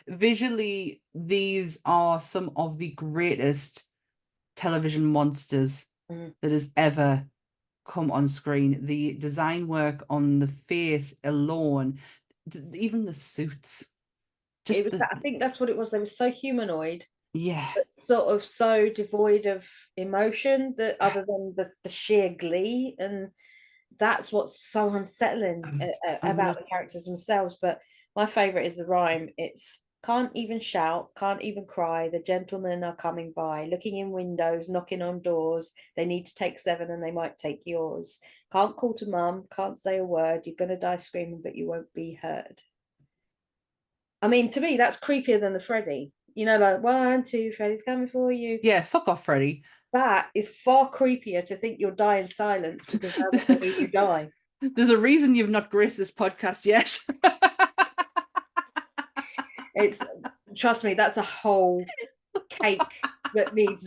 visually, these are some of the greatest television monsters that has ever come on screen. The design work on the face alone, even the suits. I think that's what it was. They were so humanoid, but sort of so devoid of emotion, that other than the sheer glee, and that's what's so unsettling about the characters themselves. But my favorite is the rhyme. It's can't even shout, can't even cry, the gentlemen are coming by, looking in windows, knocking on doors, they need to take 7 and they might take yours, can't call to mum, can't say a word, you're gonna die screaming but you won't be heard. I mean, to me that's creepier than the Freddy, you know, like 1, 2, Freddy's coming for you. Yeah, fuck off, Freddy. That is far creepier, to think you'll die in silence because that's the way you die. There's a reason you've not graced this podcast yet. It's, trust me, that's a whole cake that needs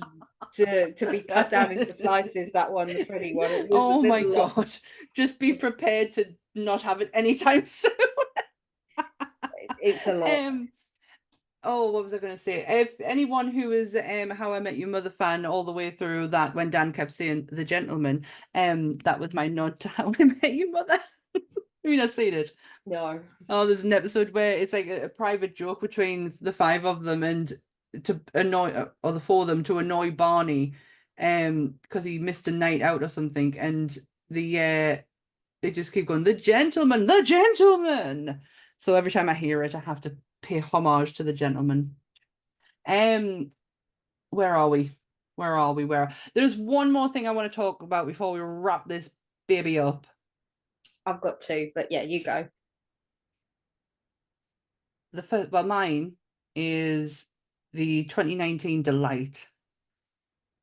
to be cut down into slices. That one, the Freddy one. Oh There's my a lot. God. Just be prepared to not have it anytime soon. It's a lot. Oh, what was I going to say? If anyone who is How I Met Your Mother fan all the way through that, when Dan kept saying the gentleman, that was my nod to How I Met Your Mother. Have you not seen it? No. Oh, there's an episode where it's like a private joke between the five of them and to annoy, or the four of them to annoy Barney, because he missed a night out or something, and they just keep going, the gentleman, the gentleman. So every time I hear it, I have to pay homage to the gentleman. Where are we? There's one more thing I want to talk about before we wrap this baby up. I've got two, but yeah, you go. The first, well, mine is the 2019 delight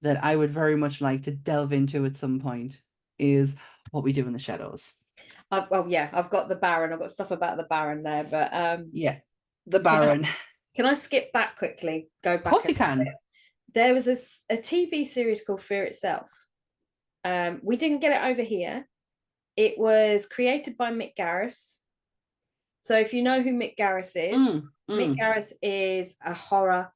that I would very much like to delve into at some point, is What We Do in the Shadows. I've got the Baron. I've got stuff about the Baron there, but yeah, the Baron. Can I skip back quickly? Go back. Of course you can. There was a TV series called Fear Itself. We didn't get it over here. It was created by Mick Garris. So if you know who Mick Garris is, Mick Garris is a horror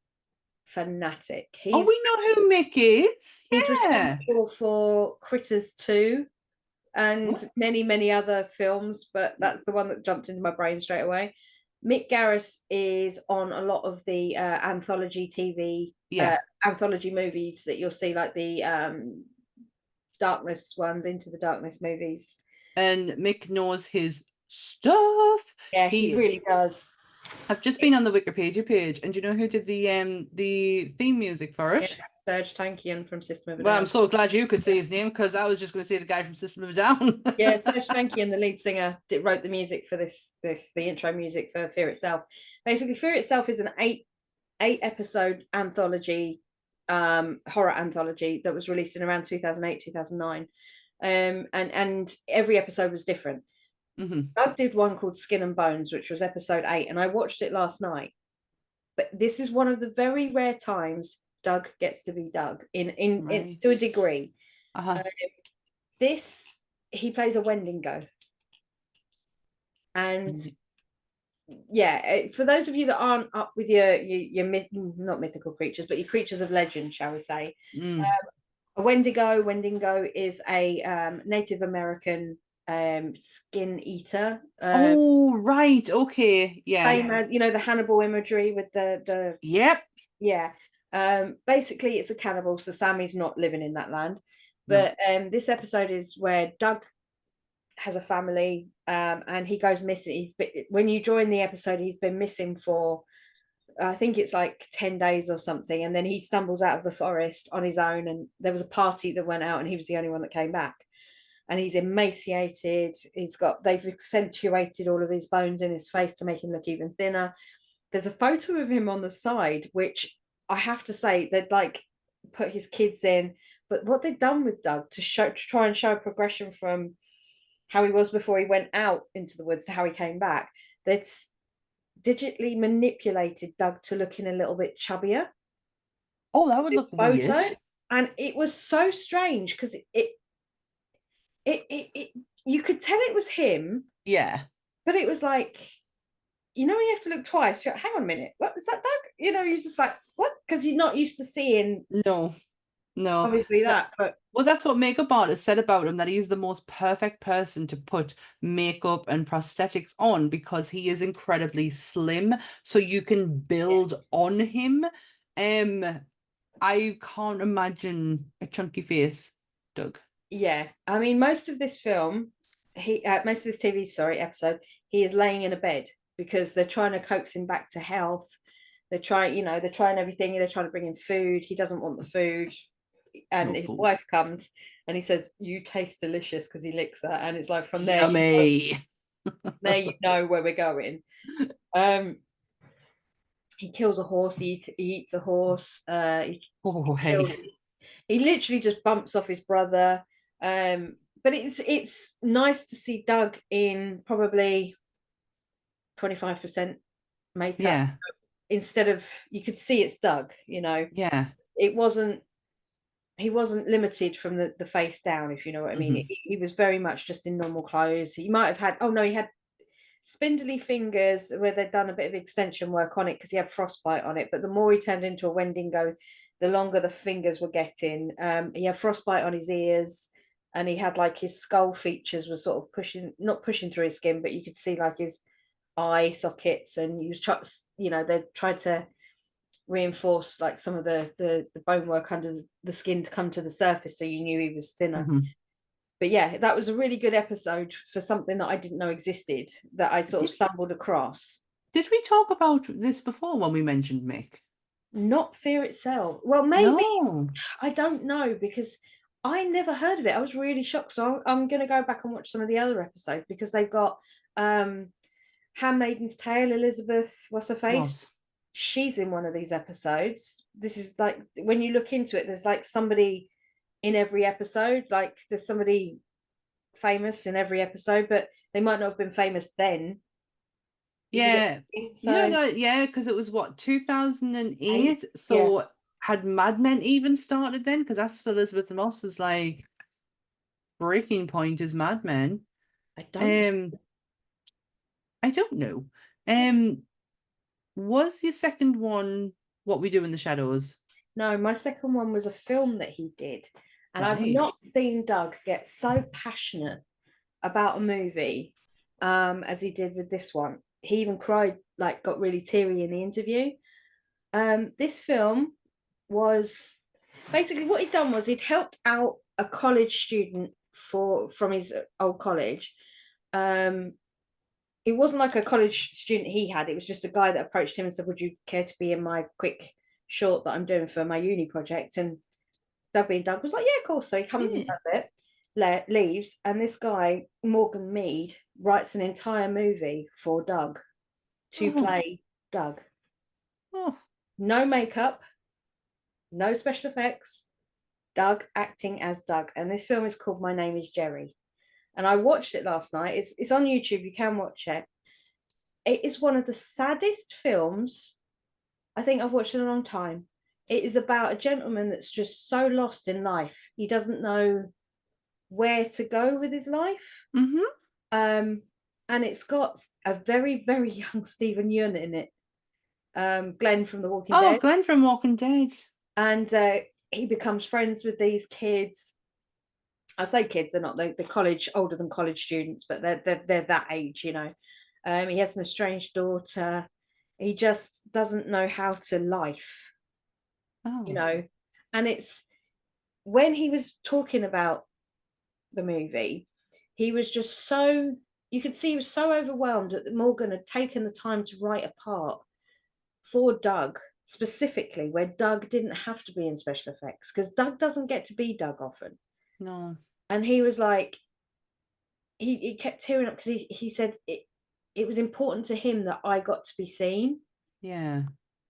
fanatic. We know who Mick is. He's responsible for Critters 2 and many other films, but that's the one that jumped into my brain straight away. Mick Garris is on a lot of the anthology TV, anthology movies that you'll see, like the Darkness ones, Into the Darkness movies. And Mick knows his stuff. Yeah, he really does. I've just been on the Wikipedia page, and do you know who did the theme music for it? Yeah, Serge Tankian from System of a Down. Well, I'm so glad you could say his name, because I was just going to say the guy from System of a Down. Yeah, Serge Tankian, the lead singer, wrote the music for the intro music for Fear Itself. Basically, Fear Itself is an eight episode anthology, horror anthology that was released in around 2008, 2009. And every episode was different. Doug did one called Skin and Bones, which was episode 8, and I watched it last night. But this is one of the very rare times Doug gets to be Doug in to a degree. This, he plays a Wendigo, and yeah, for those of you that aren't up with your not mythical creatures, but your creatures of legend, shall we say, a Wendigo is a Native American skin eater. Oh, right. Okay. Yeah. Same as, the Hannibal imagery with the Yep. Yeah. Basically it's a cannibal, so Sammy's not living in that land. But this episode is where Doug has a family, and he goes missing. When you join the episode, he's been missing for, I think it's like 10 days or something, and then he stumbles out of the forest on his own, and there was a party that went out and he was the only one that came back. And he's emaciated. They've accentuated all of his bones in his face to make him look even thinner. There's a photo of him on the side, which I have to say, they'd like put his kids in, but what they've done with Doug to try and show progression from how he was before he went out into the woods to how he came back, that's digitally manipulated Doug to looking a little bit chubbier. Oh, that would look weird. And it was so strange because it you could tell it was him. Yeah. But it was like, you have to look twice. You're like, hang on a minute, what is that Doug? You're just like, what? Because you're not used to seeing no obviously that. But well, that's what makeup artists said about him, that he's the most perfect person to put makeup and prosthetics on, because he is incredibly slim, so you can build on him. I can't imagine a chunky face Doug. Yeah, I mean, most of this film, most of this TV episode, he is laying in a bed because they're trying to coax him back to health. They're trying everything. They're trying to bring him food. He doesn't want the food, and his wife comes and he says, "You taste delicious," because he licks her, and it's like, from there, yummy. There you know where we're going. He kills a horse. He eats a horse. He literally just bumps off his brother. but it's nice to see Doug in probably 25% makeup. Yeah. Instead of, you could see it's Doug, Yeah. he wasn't limited from the face down, if you know what I mean. Mhm. He was very much just in normal clothes. He might have had, oh no, he had spindly fingers where they'd done a bit of extension work on it because he had frostbite on it. But the more he turned into a Wendigo, the longer the fingers were getting. He had frostbite on his ears, and he had like his skull features were sort of not pushing through his skin, but you could see like his eye sockets, and he was they tried to reinforce like some of the bone work under the skin to come to the surface, so you knew he was thinner. Mhm. But yeah, that was a really good episode for something that I didn't know existed, that I sort of stumbled across. Did we talk about this before when we mentioned Mick? Not Fear itself. Well, maybe. No. I don't know, because I never heard of it. I was really shocked. So I'm going to go back and watch some of the other episodes, because they've got Handmaiden's Tale, Elizabeth, what's her face? Was. She's in one of these episodes. This is like, when you look into it, there's like somebody in every episode. Like there's somebody famous in every episode, but they might not have been famous then. Yeah. So No, yeah, because it was what, 2008? So yeah. had Mad Men even started then? Because that's Elizabeth Moss's like breaking point is Mad Men. I don't I don't know. Was your second one What We Do in the Shadows? No, my second one was a film that he did. And I've Right. not seen Doug get so passionate about a movie as he did with this one. He even cried, like got really teary in the interview. This film was basically, what he'd done was he'd helped out a college student from his old college. It wasn't like a college student he had, it was just a guy that approached him and said, would you care to be in my quick short that I'm doing for my uni project? And Doug being Doug was like, yeah, of course. So he comes and does it, leaves, and this guy, Morgan Mead, writes an entire movie for Doug to play Doug. Oh. No makeup, no special effects, Doug acting as Doug. And this film is called My Name is Jerry. And I watched it last night. It's on YouTube, you can watch it. It is one of the saddest films I think I've watched in a long time. It is about a gentleman that's just so lost in life. He doesn't know where to go with his life. And it's got a very, very young Stephen Yeun in it. Glenn from The Walking Dead. Oh, Glenn from Walking Dead. And he becomes friends with these kids. I say kids, they're not the college, older than college students, but they're that age, He has an estranged daughter. He just doesn't know how to life, And it's, when he was talking about the movie, he was just so, you could see he was so overwhelmed that Morgan had taken the time to write a part for Doug specifically, where Doug didn't have to be in special effects, because Doug doesn't get to be Doug often. No. And he was like, he kept tearing up, because he said it was important to him that I got to be seen. Yeah.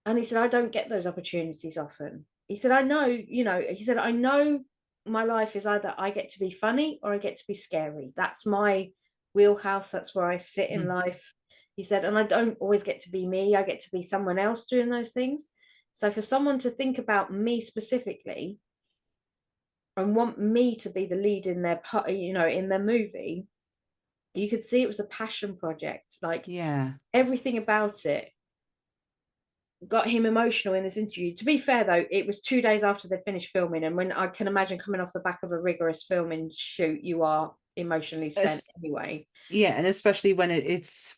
And he said, I don't get those opportunities often. He said, I know, he said, I know my life is either I get to be funny or I get to be scary. That's my wheelhouse. That's where I sit in life. He said, and I don't always get to be me. I get to be someone else doing those things. So for someone to think about me specifically and want me to be the lead in their part, in their movie, you could see it was a passion project. Like, yeah, everything about it got him emotional in this interview. To be fair, though, it was 2 days after they finished filming, and when I can imagine coming off the back of a rigorous filming shoot, you are emotionally spent anyway. Yeah, and especially when it's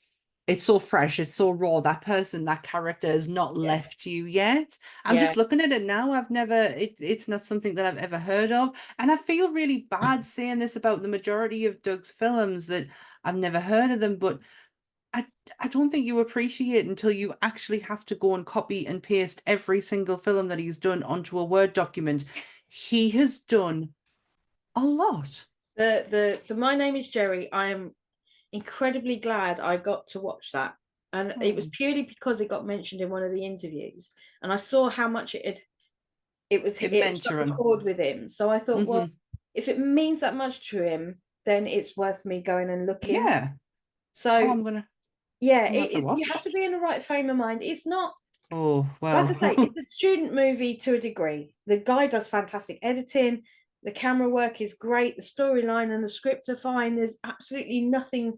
so fresh, it's so raw. That person, that character has not left you yet. I'm just looking at it now. It's not something that I've ever heard of. And I feel really bad saying this about the majority of Doug's films, that I've never heard of them, but I don't think you appreciate until you actually have to go and copy and paste every single film that he's done onto a Word document. He has done a lot. The My Name is Jerry, I am incredibly glad I got to watch that. And it was purely because it got mentioned in one of the interviews, and I saw how much it struck a chord with him. So I thought, well, if it means that much to him, then it's worth me going and looking. Yeah. So I'm gonna have to you have watch. to be in the right frame of mind. It's not, Oh like well. I say, it's a student movie to a degree. The guy does fantastic editing. The camera work is great. The storyline and the script are fine. There's absolutely nothing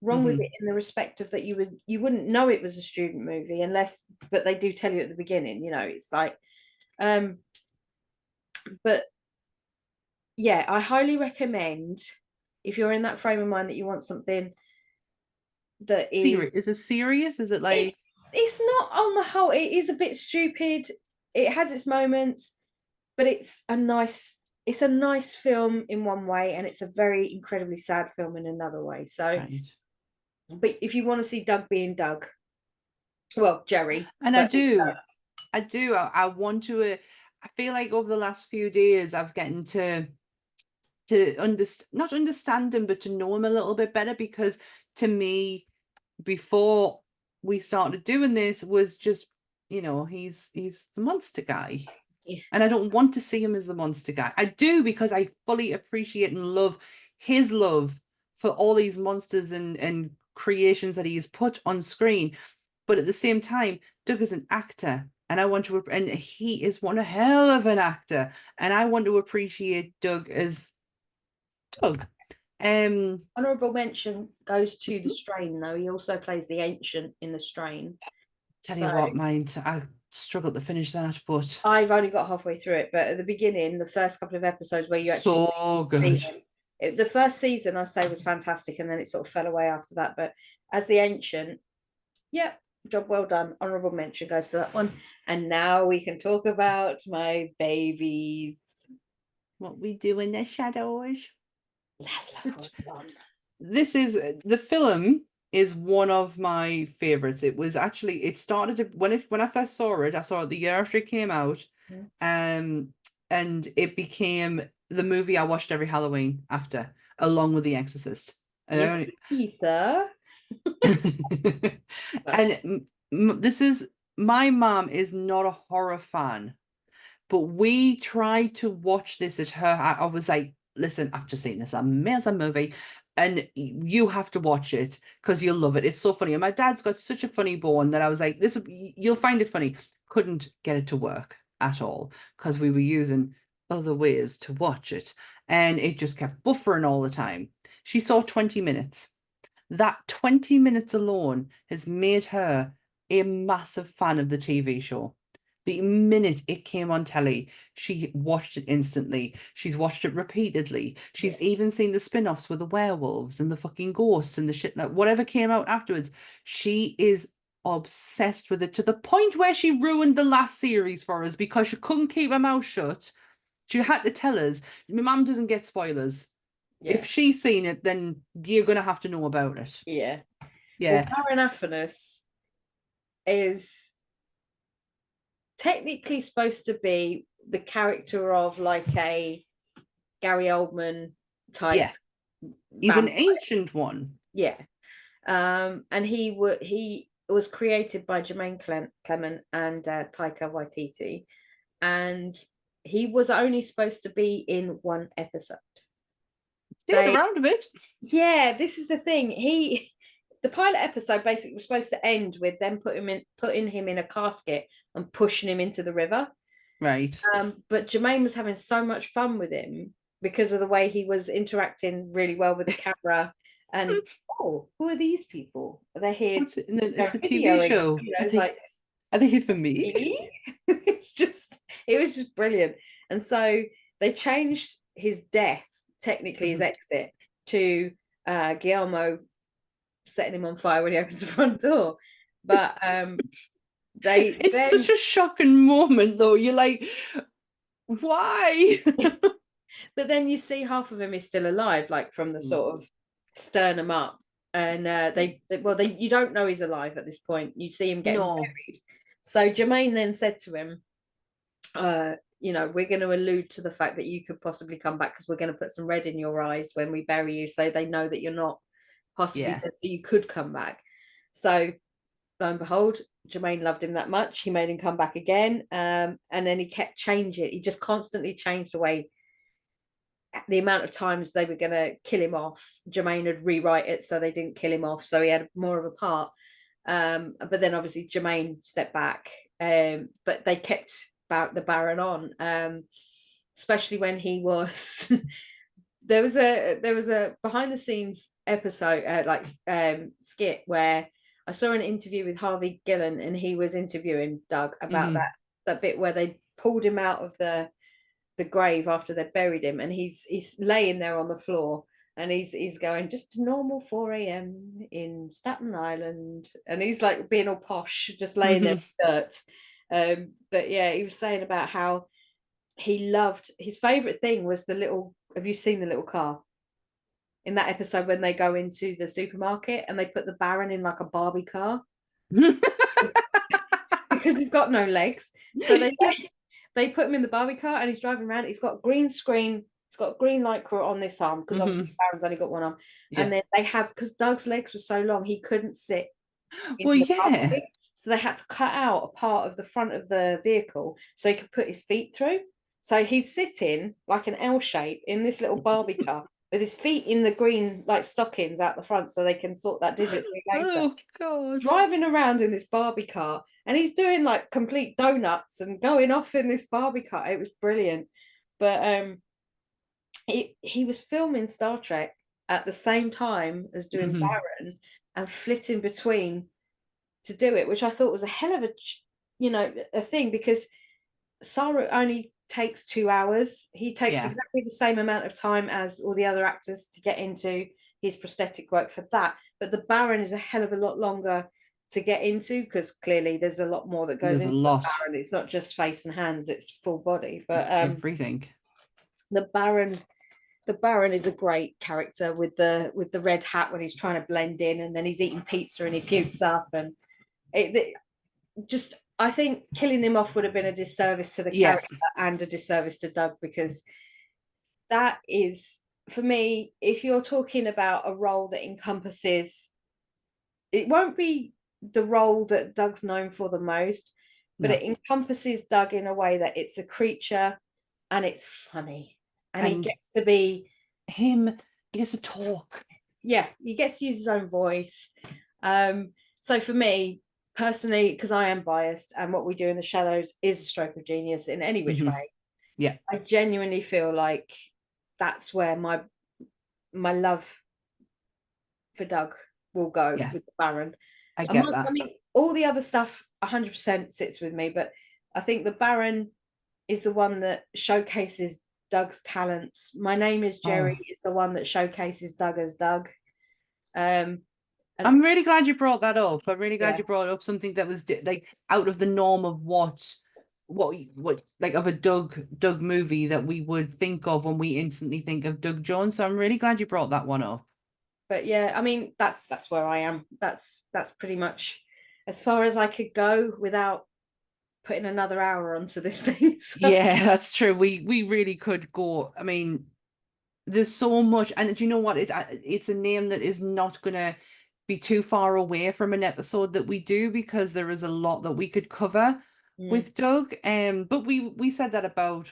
wrong with it in the respect of that you wouldn't know it was a student movie unless, but they do tell you at the beginning, it's like, but yeah, I highly recommend, if you're in that frame of mind that you want something that is, Is it serious? Is it like it's not, on the whole, it is a bit stupid. It has its moments, but it's a nice film in one way, and it's a very incredibly sad film in another way. So, right. but if you want to see Doug being Doug, well, Jerry, And but I do. I want to. I feel like over the last few days, I've gotten to not understand him, but to know him a little bit better. Because to me, before we started doing this, was just he's the monster guy, yeah. and I don't want to see him as the monster guy. I do because I fully appreciate and love his love for all these monsters and creations that he has put on screen. But at the same time, Doug is an actor, and and he is one hell of an actor, and I want to appreciate Doug as Doug. Honorable mention goes to The Strain, though. He also plays the Ancient in The Strain. Tell you what, mind, I struggled to finish that, but I've only got halfway through it. But at the beginning, the first couple of episodes where you actually so good. The first season, I say, was fantastic, and then it sort of fell away after that. But as the Ancient, yep, job well done. Honorable mention goes to that one. And now we can talk about my babies. What we do in the shadows. This The film is one of my favorites. It started when I first saw it. I saw it the year after it came out, and it became the movie I watched every Halloween after, along with The Exorcist. And Peter. and my mom is not a horror fan, but we tried to watch this at her. I was like, listen, I've just seen this amazing movie, and you have to watch it because you'll love it. It's so funny. And my dad's got such a funny bone that I was like, you'll find it funny. Couldn't get it to work at all because we were using other ways to watch it, and it just kept buffering all the time. She saw 20 minutes. That 20 minutes alone has made her a massive fan of the TV show. The minute it came on telly, she watched it instantly. She's watched it repeatedly. She's even seen the spin-offs with the werewolves and the fucking ghosts and the shit, like whatever came out afterwards. She is obsessed with it to the point where she ruined the last series for us because she couldn't keep her mouth shut. She had to tell us. My mum doesn't get spoilers. Yeah. If she's seen it, then you're going to have to know about it. Yeah. Yeah. Well, Baron Aphanus is technically supposed to be the character of like a Gary Oldman type. Yeah. He's vampire. An ancient one. Yeah. And he was created by Jermaine Clement and Taika Waititi, and he was only supposed to be in one episode. Stayed around a bit. Yeah, this is the thing. The pilot episode basically was supposed to end with them putting him in a casket and pushing him into the river. Right. But Jermaine was having so much fun with him because of the way he was interacting really well with the camera. And who are these people? Are they here? It's a TV show. Are they here for me? It was just brilliant. And so they changed his death, technically his exit, to Guillermo setting him on fire when he opens the front door. But it's such a shocking moment, though. You're like, why? But then you see half of him is still alive, like from the sort of sternum up, and you don't know he's alive at this point. You see him getting buried. So Jermaine then said to him, we're going to allude to the fact that you could possibly come back because we're going to put some red in your eyes when we bury you, so they know that you're not possibly dead, so you could come back. So lo and behold, Jermaine loved him that much, he made him come back again, and then he kept changing. He just constantly changed the way the amount of times they were going to kill him off, Jermaine would rewrite it so they didn't kill him off, so he had more of a part. But then obviously Jermaine stepped back, but they kept the Baron on, especially when he was there was a behind the scenes episode, skit, where I saw an interview with Harvey Gillen, and he was interviewing Doug about that bit where they pulled him out of the grave after they buried him, and he's laying there on the floor, and he's going, just a normal 4 a.m. in Staten Island, and he's like being all posh, just laying there in the dirt. But yeah, he was saying about how he loved, his favorite thing was the little, have you seen the little car in that episode when they go into the supermarket and they put the Baron in like a Barbie car because he's got no legs, so they put him in the Barbie car and he's driving around. He's got green screen, he's got green lycra on this arm because obviously Baron's only got one arm, and then they have, because Doug's legs were so long he couldn't sit in the Barbie, so they had to cut out a part of the front of the vehicle so he could put his feet through. So he's sitting like an L shape in this little Barbie car with his feet in the green like stockings out the front so they can sort that digitally later. Oh god. Driving around in this Barbie car, and he's doing like complete donuts and going off in this Barbie car. It was brilliant. But he was filming Star Trek at the same time as doing Baron, and flitting between to do it, which I thought was a hell of a thing, because Saru only takes 2 hours. He takes exactly the same amount of time as all the other actors to get into his prosthetic work for that, but the Baron is a hell of a lot longer to get into, because clearly there's a lot more that goes into the Baron. It's not just face and hands, it's full body. But everything. The Baron is a great character with the red hat when he's trying to blend in, and then he's eating pizza and he pukes up, and I think killing him off would have been a disservice to the character and a disservice to Doug, because that is, for me, if you're talking about a role that encompasses, it won't be the role that Doug's known for the most, but it encompasses Doug in a way that it's a creature and it's funny, and he gets to be him, he gets to talk. Yeah, he gets to use his own voice. So for me personally, because I am biased, and What We Do in the Shadows is a stroke of genius in any which way. Yeah, I genuinely feel like that's where my love for Doug will go with the Baron. I get that. I mean, all the other stuff 100% sits with me, but I think the Baron is the one that showcases Doug's talents. My Name is Jerry is the one that showcases Doug as Doug. I'm really glad you brought that up. I'm really glad you brought up something that was like out of the norm of what like of a Doug movie that we would think of when we instantly think of Doug Jones. So I'm really glad you brought that one up. But yeah, I mean, that's where I am. That's pretty much as far as I could go without putting another hour onto this thing. So. Yeah, that's true. We really could go. I mean, there's so much, and do you know what? It's a name that is not gonna be too far away from an episode that we do, because there is a lot that we could cover with Doug. But we said that about,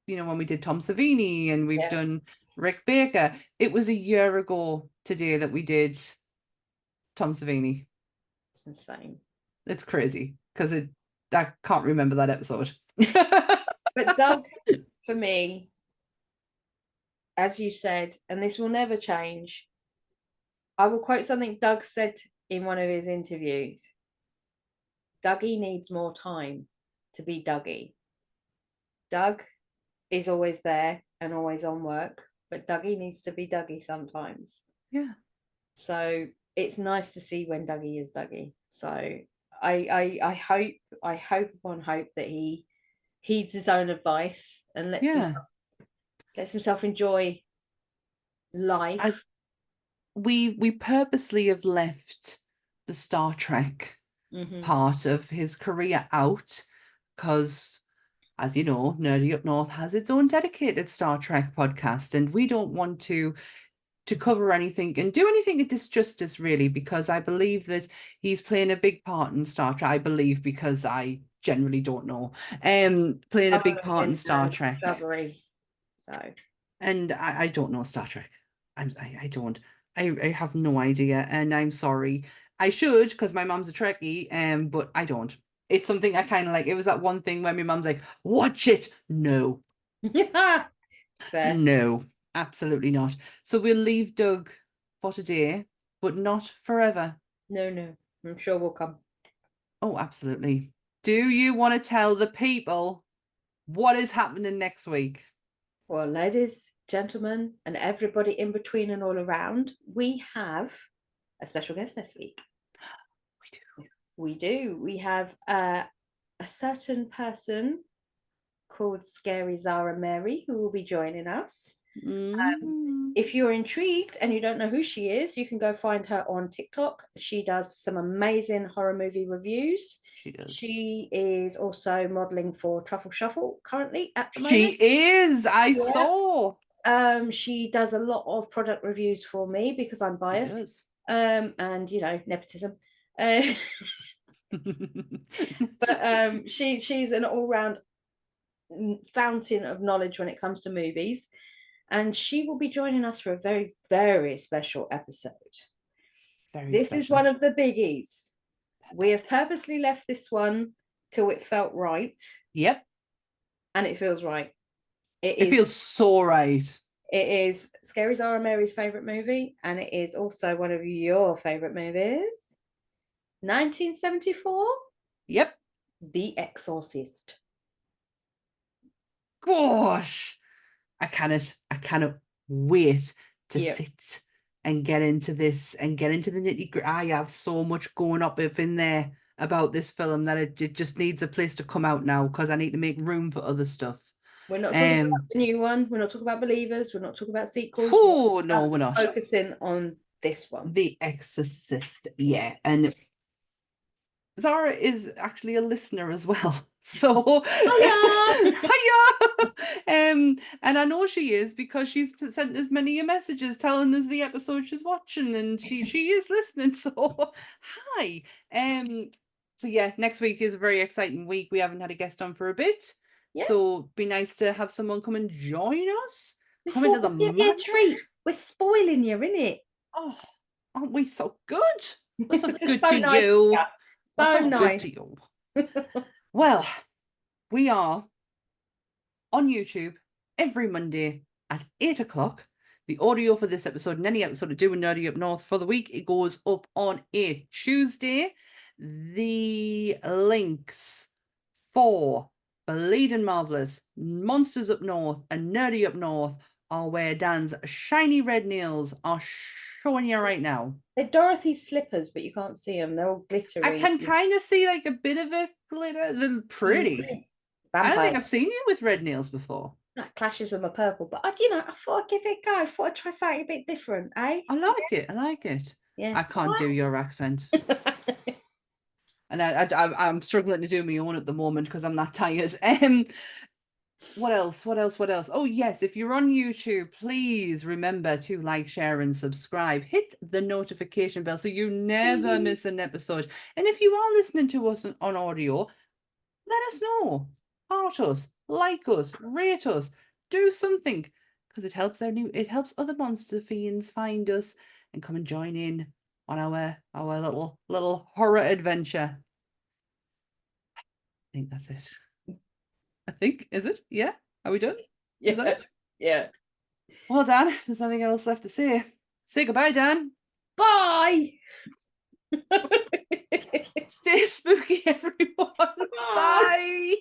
when we did Tom Savini, and we've done Rick Baker. It was a year ago today that we did Tom Savini. It's insane. It's crazy because I can't remember that episode. But Doug, for me, as you said, and this will never change, I will quote something Doug said in one of his interviews. Dougie needs more time to be Dougie. Doug is always there and always on work, but Dougie needs to be Dougie sometimes. Yeah. So it's nice to see when Dougie is Dougie. So I hope upon hope that he heeds his own advice and lets himself enjoy life. We purposely have left the Star Trek part of his career out because, as you know, Nerdy Up North has its own dedicated Star Trek podcast, and we don't want to cover anything and do anything disjustice, really, because I believe that he's playing a big part in Star Trek. I believe, because I generally don't know. Playing a big part in Star Trek. Discovery. So And I don't know Star Trek. I don't. I have no idea, and I'm sorry. I should, because my mom's a Trekkie, but I don't. It's something I kind of like. It was that one thing where my mom's like, watch it. No, Fair. no, absolutely not. So we'll leave Doug for today, but not forever. No. I'm sure we'll come. Oh, absolutely. Do you want to tell the people what is happening next week? Well, ladies, gentlemen, and everybody in between and all around, we have a special guest next week. We do. We have a certain person called Scary Zara Mary who will be joining us. If you're intrigued and you don't know who she is, you can go find her on TikTok. She does some amazing horror movie reviews. She does. She is also modeling for Truffle Shuffle currently at the moment. She is. I saw. She does a lot of product reviews for me because I'm biased. And nepotism. But she's an all-round fountain of knowledge when it comes to movies, and she will be joining us for a very, very special episode. This is one of the biggies. We have purposely left this one till it felt right. Yep. And it feels right. It feels so right. It is Scary Zara Mary's favorite movie, and it is also one of your favorite movies. 1974. Yep. The Exorcist. Gosh, I cannot wait to sit and get into this and get into the nitty-gritty. I have so much going up in there about this film that it just needs a place to come out now, because I need to make room for other stuff. We're not talking about the new one. We're not talking about Believers. We're not talking about sequels. Oh, no, we're not. Focusing on this one. The Exorcist, yeah. And Zara is actually a listener as well. So hiya! And I know she is, because she's sent us many messages telling us the episode she's watching, and she is listening. So hi. So yeah, next week is a very exciting week. We haven't had a guest on for a bit. Yeah. So be nice to have someone come and join us. Come into the give you a treat. We're spoiling you, innit? Oh, aren't we so good? We're so good so to nice you. To so nice. Good to you. Well, we are on YouTube every Monday at 8 o'clock. The audio for this episode and any episode of Doing Nerdy Up North for the week, it goes up on a Tuesday. The links for Bleeding Marvelous, Monsters Up North, and Nerdy Up North are where Dan's shiny red nails are showing you right now. They're Dorothy's slippers, but you can't see them. They're all glittery. I can kind of see like a bit of a glitter. They're pretty. I don't think I've seen you with red nails before. That clashes with my purple, but I thought I'd give it a go. I thought I'd try something a bit different, eh? I like it. Yeah. I can't do your accent. And I'm struggling to do my own at the moment because I'm that tired. What else? Oh, yes. If you're on YouTube, please remember to like, share, and subscribe. Hit the notification bell so you never miss an episode. And if you are listening to us on audio, let us know. Heart us, like us, rate us, do something, because it helps other monster fiends find us and come and join in on our little horror adventure. I think that's it. Is it? Yeah? Are we done? Yeah. Is that it? Yeah. Well, Dan, there's nothing else left to say. Say goodbye, Dan. Bye. Stay spooky, everyone. Bye.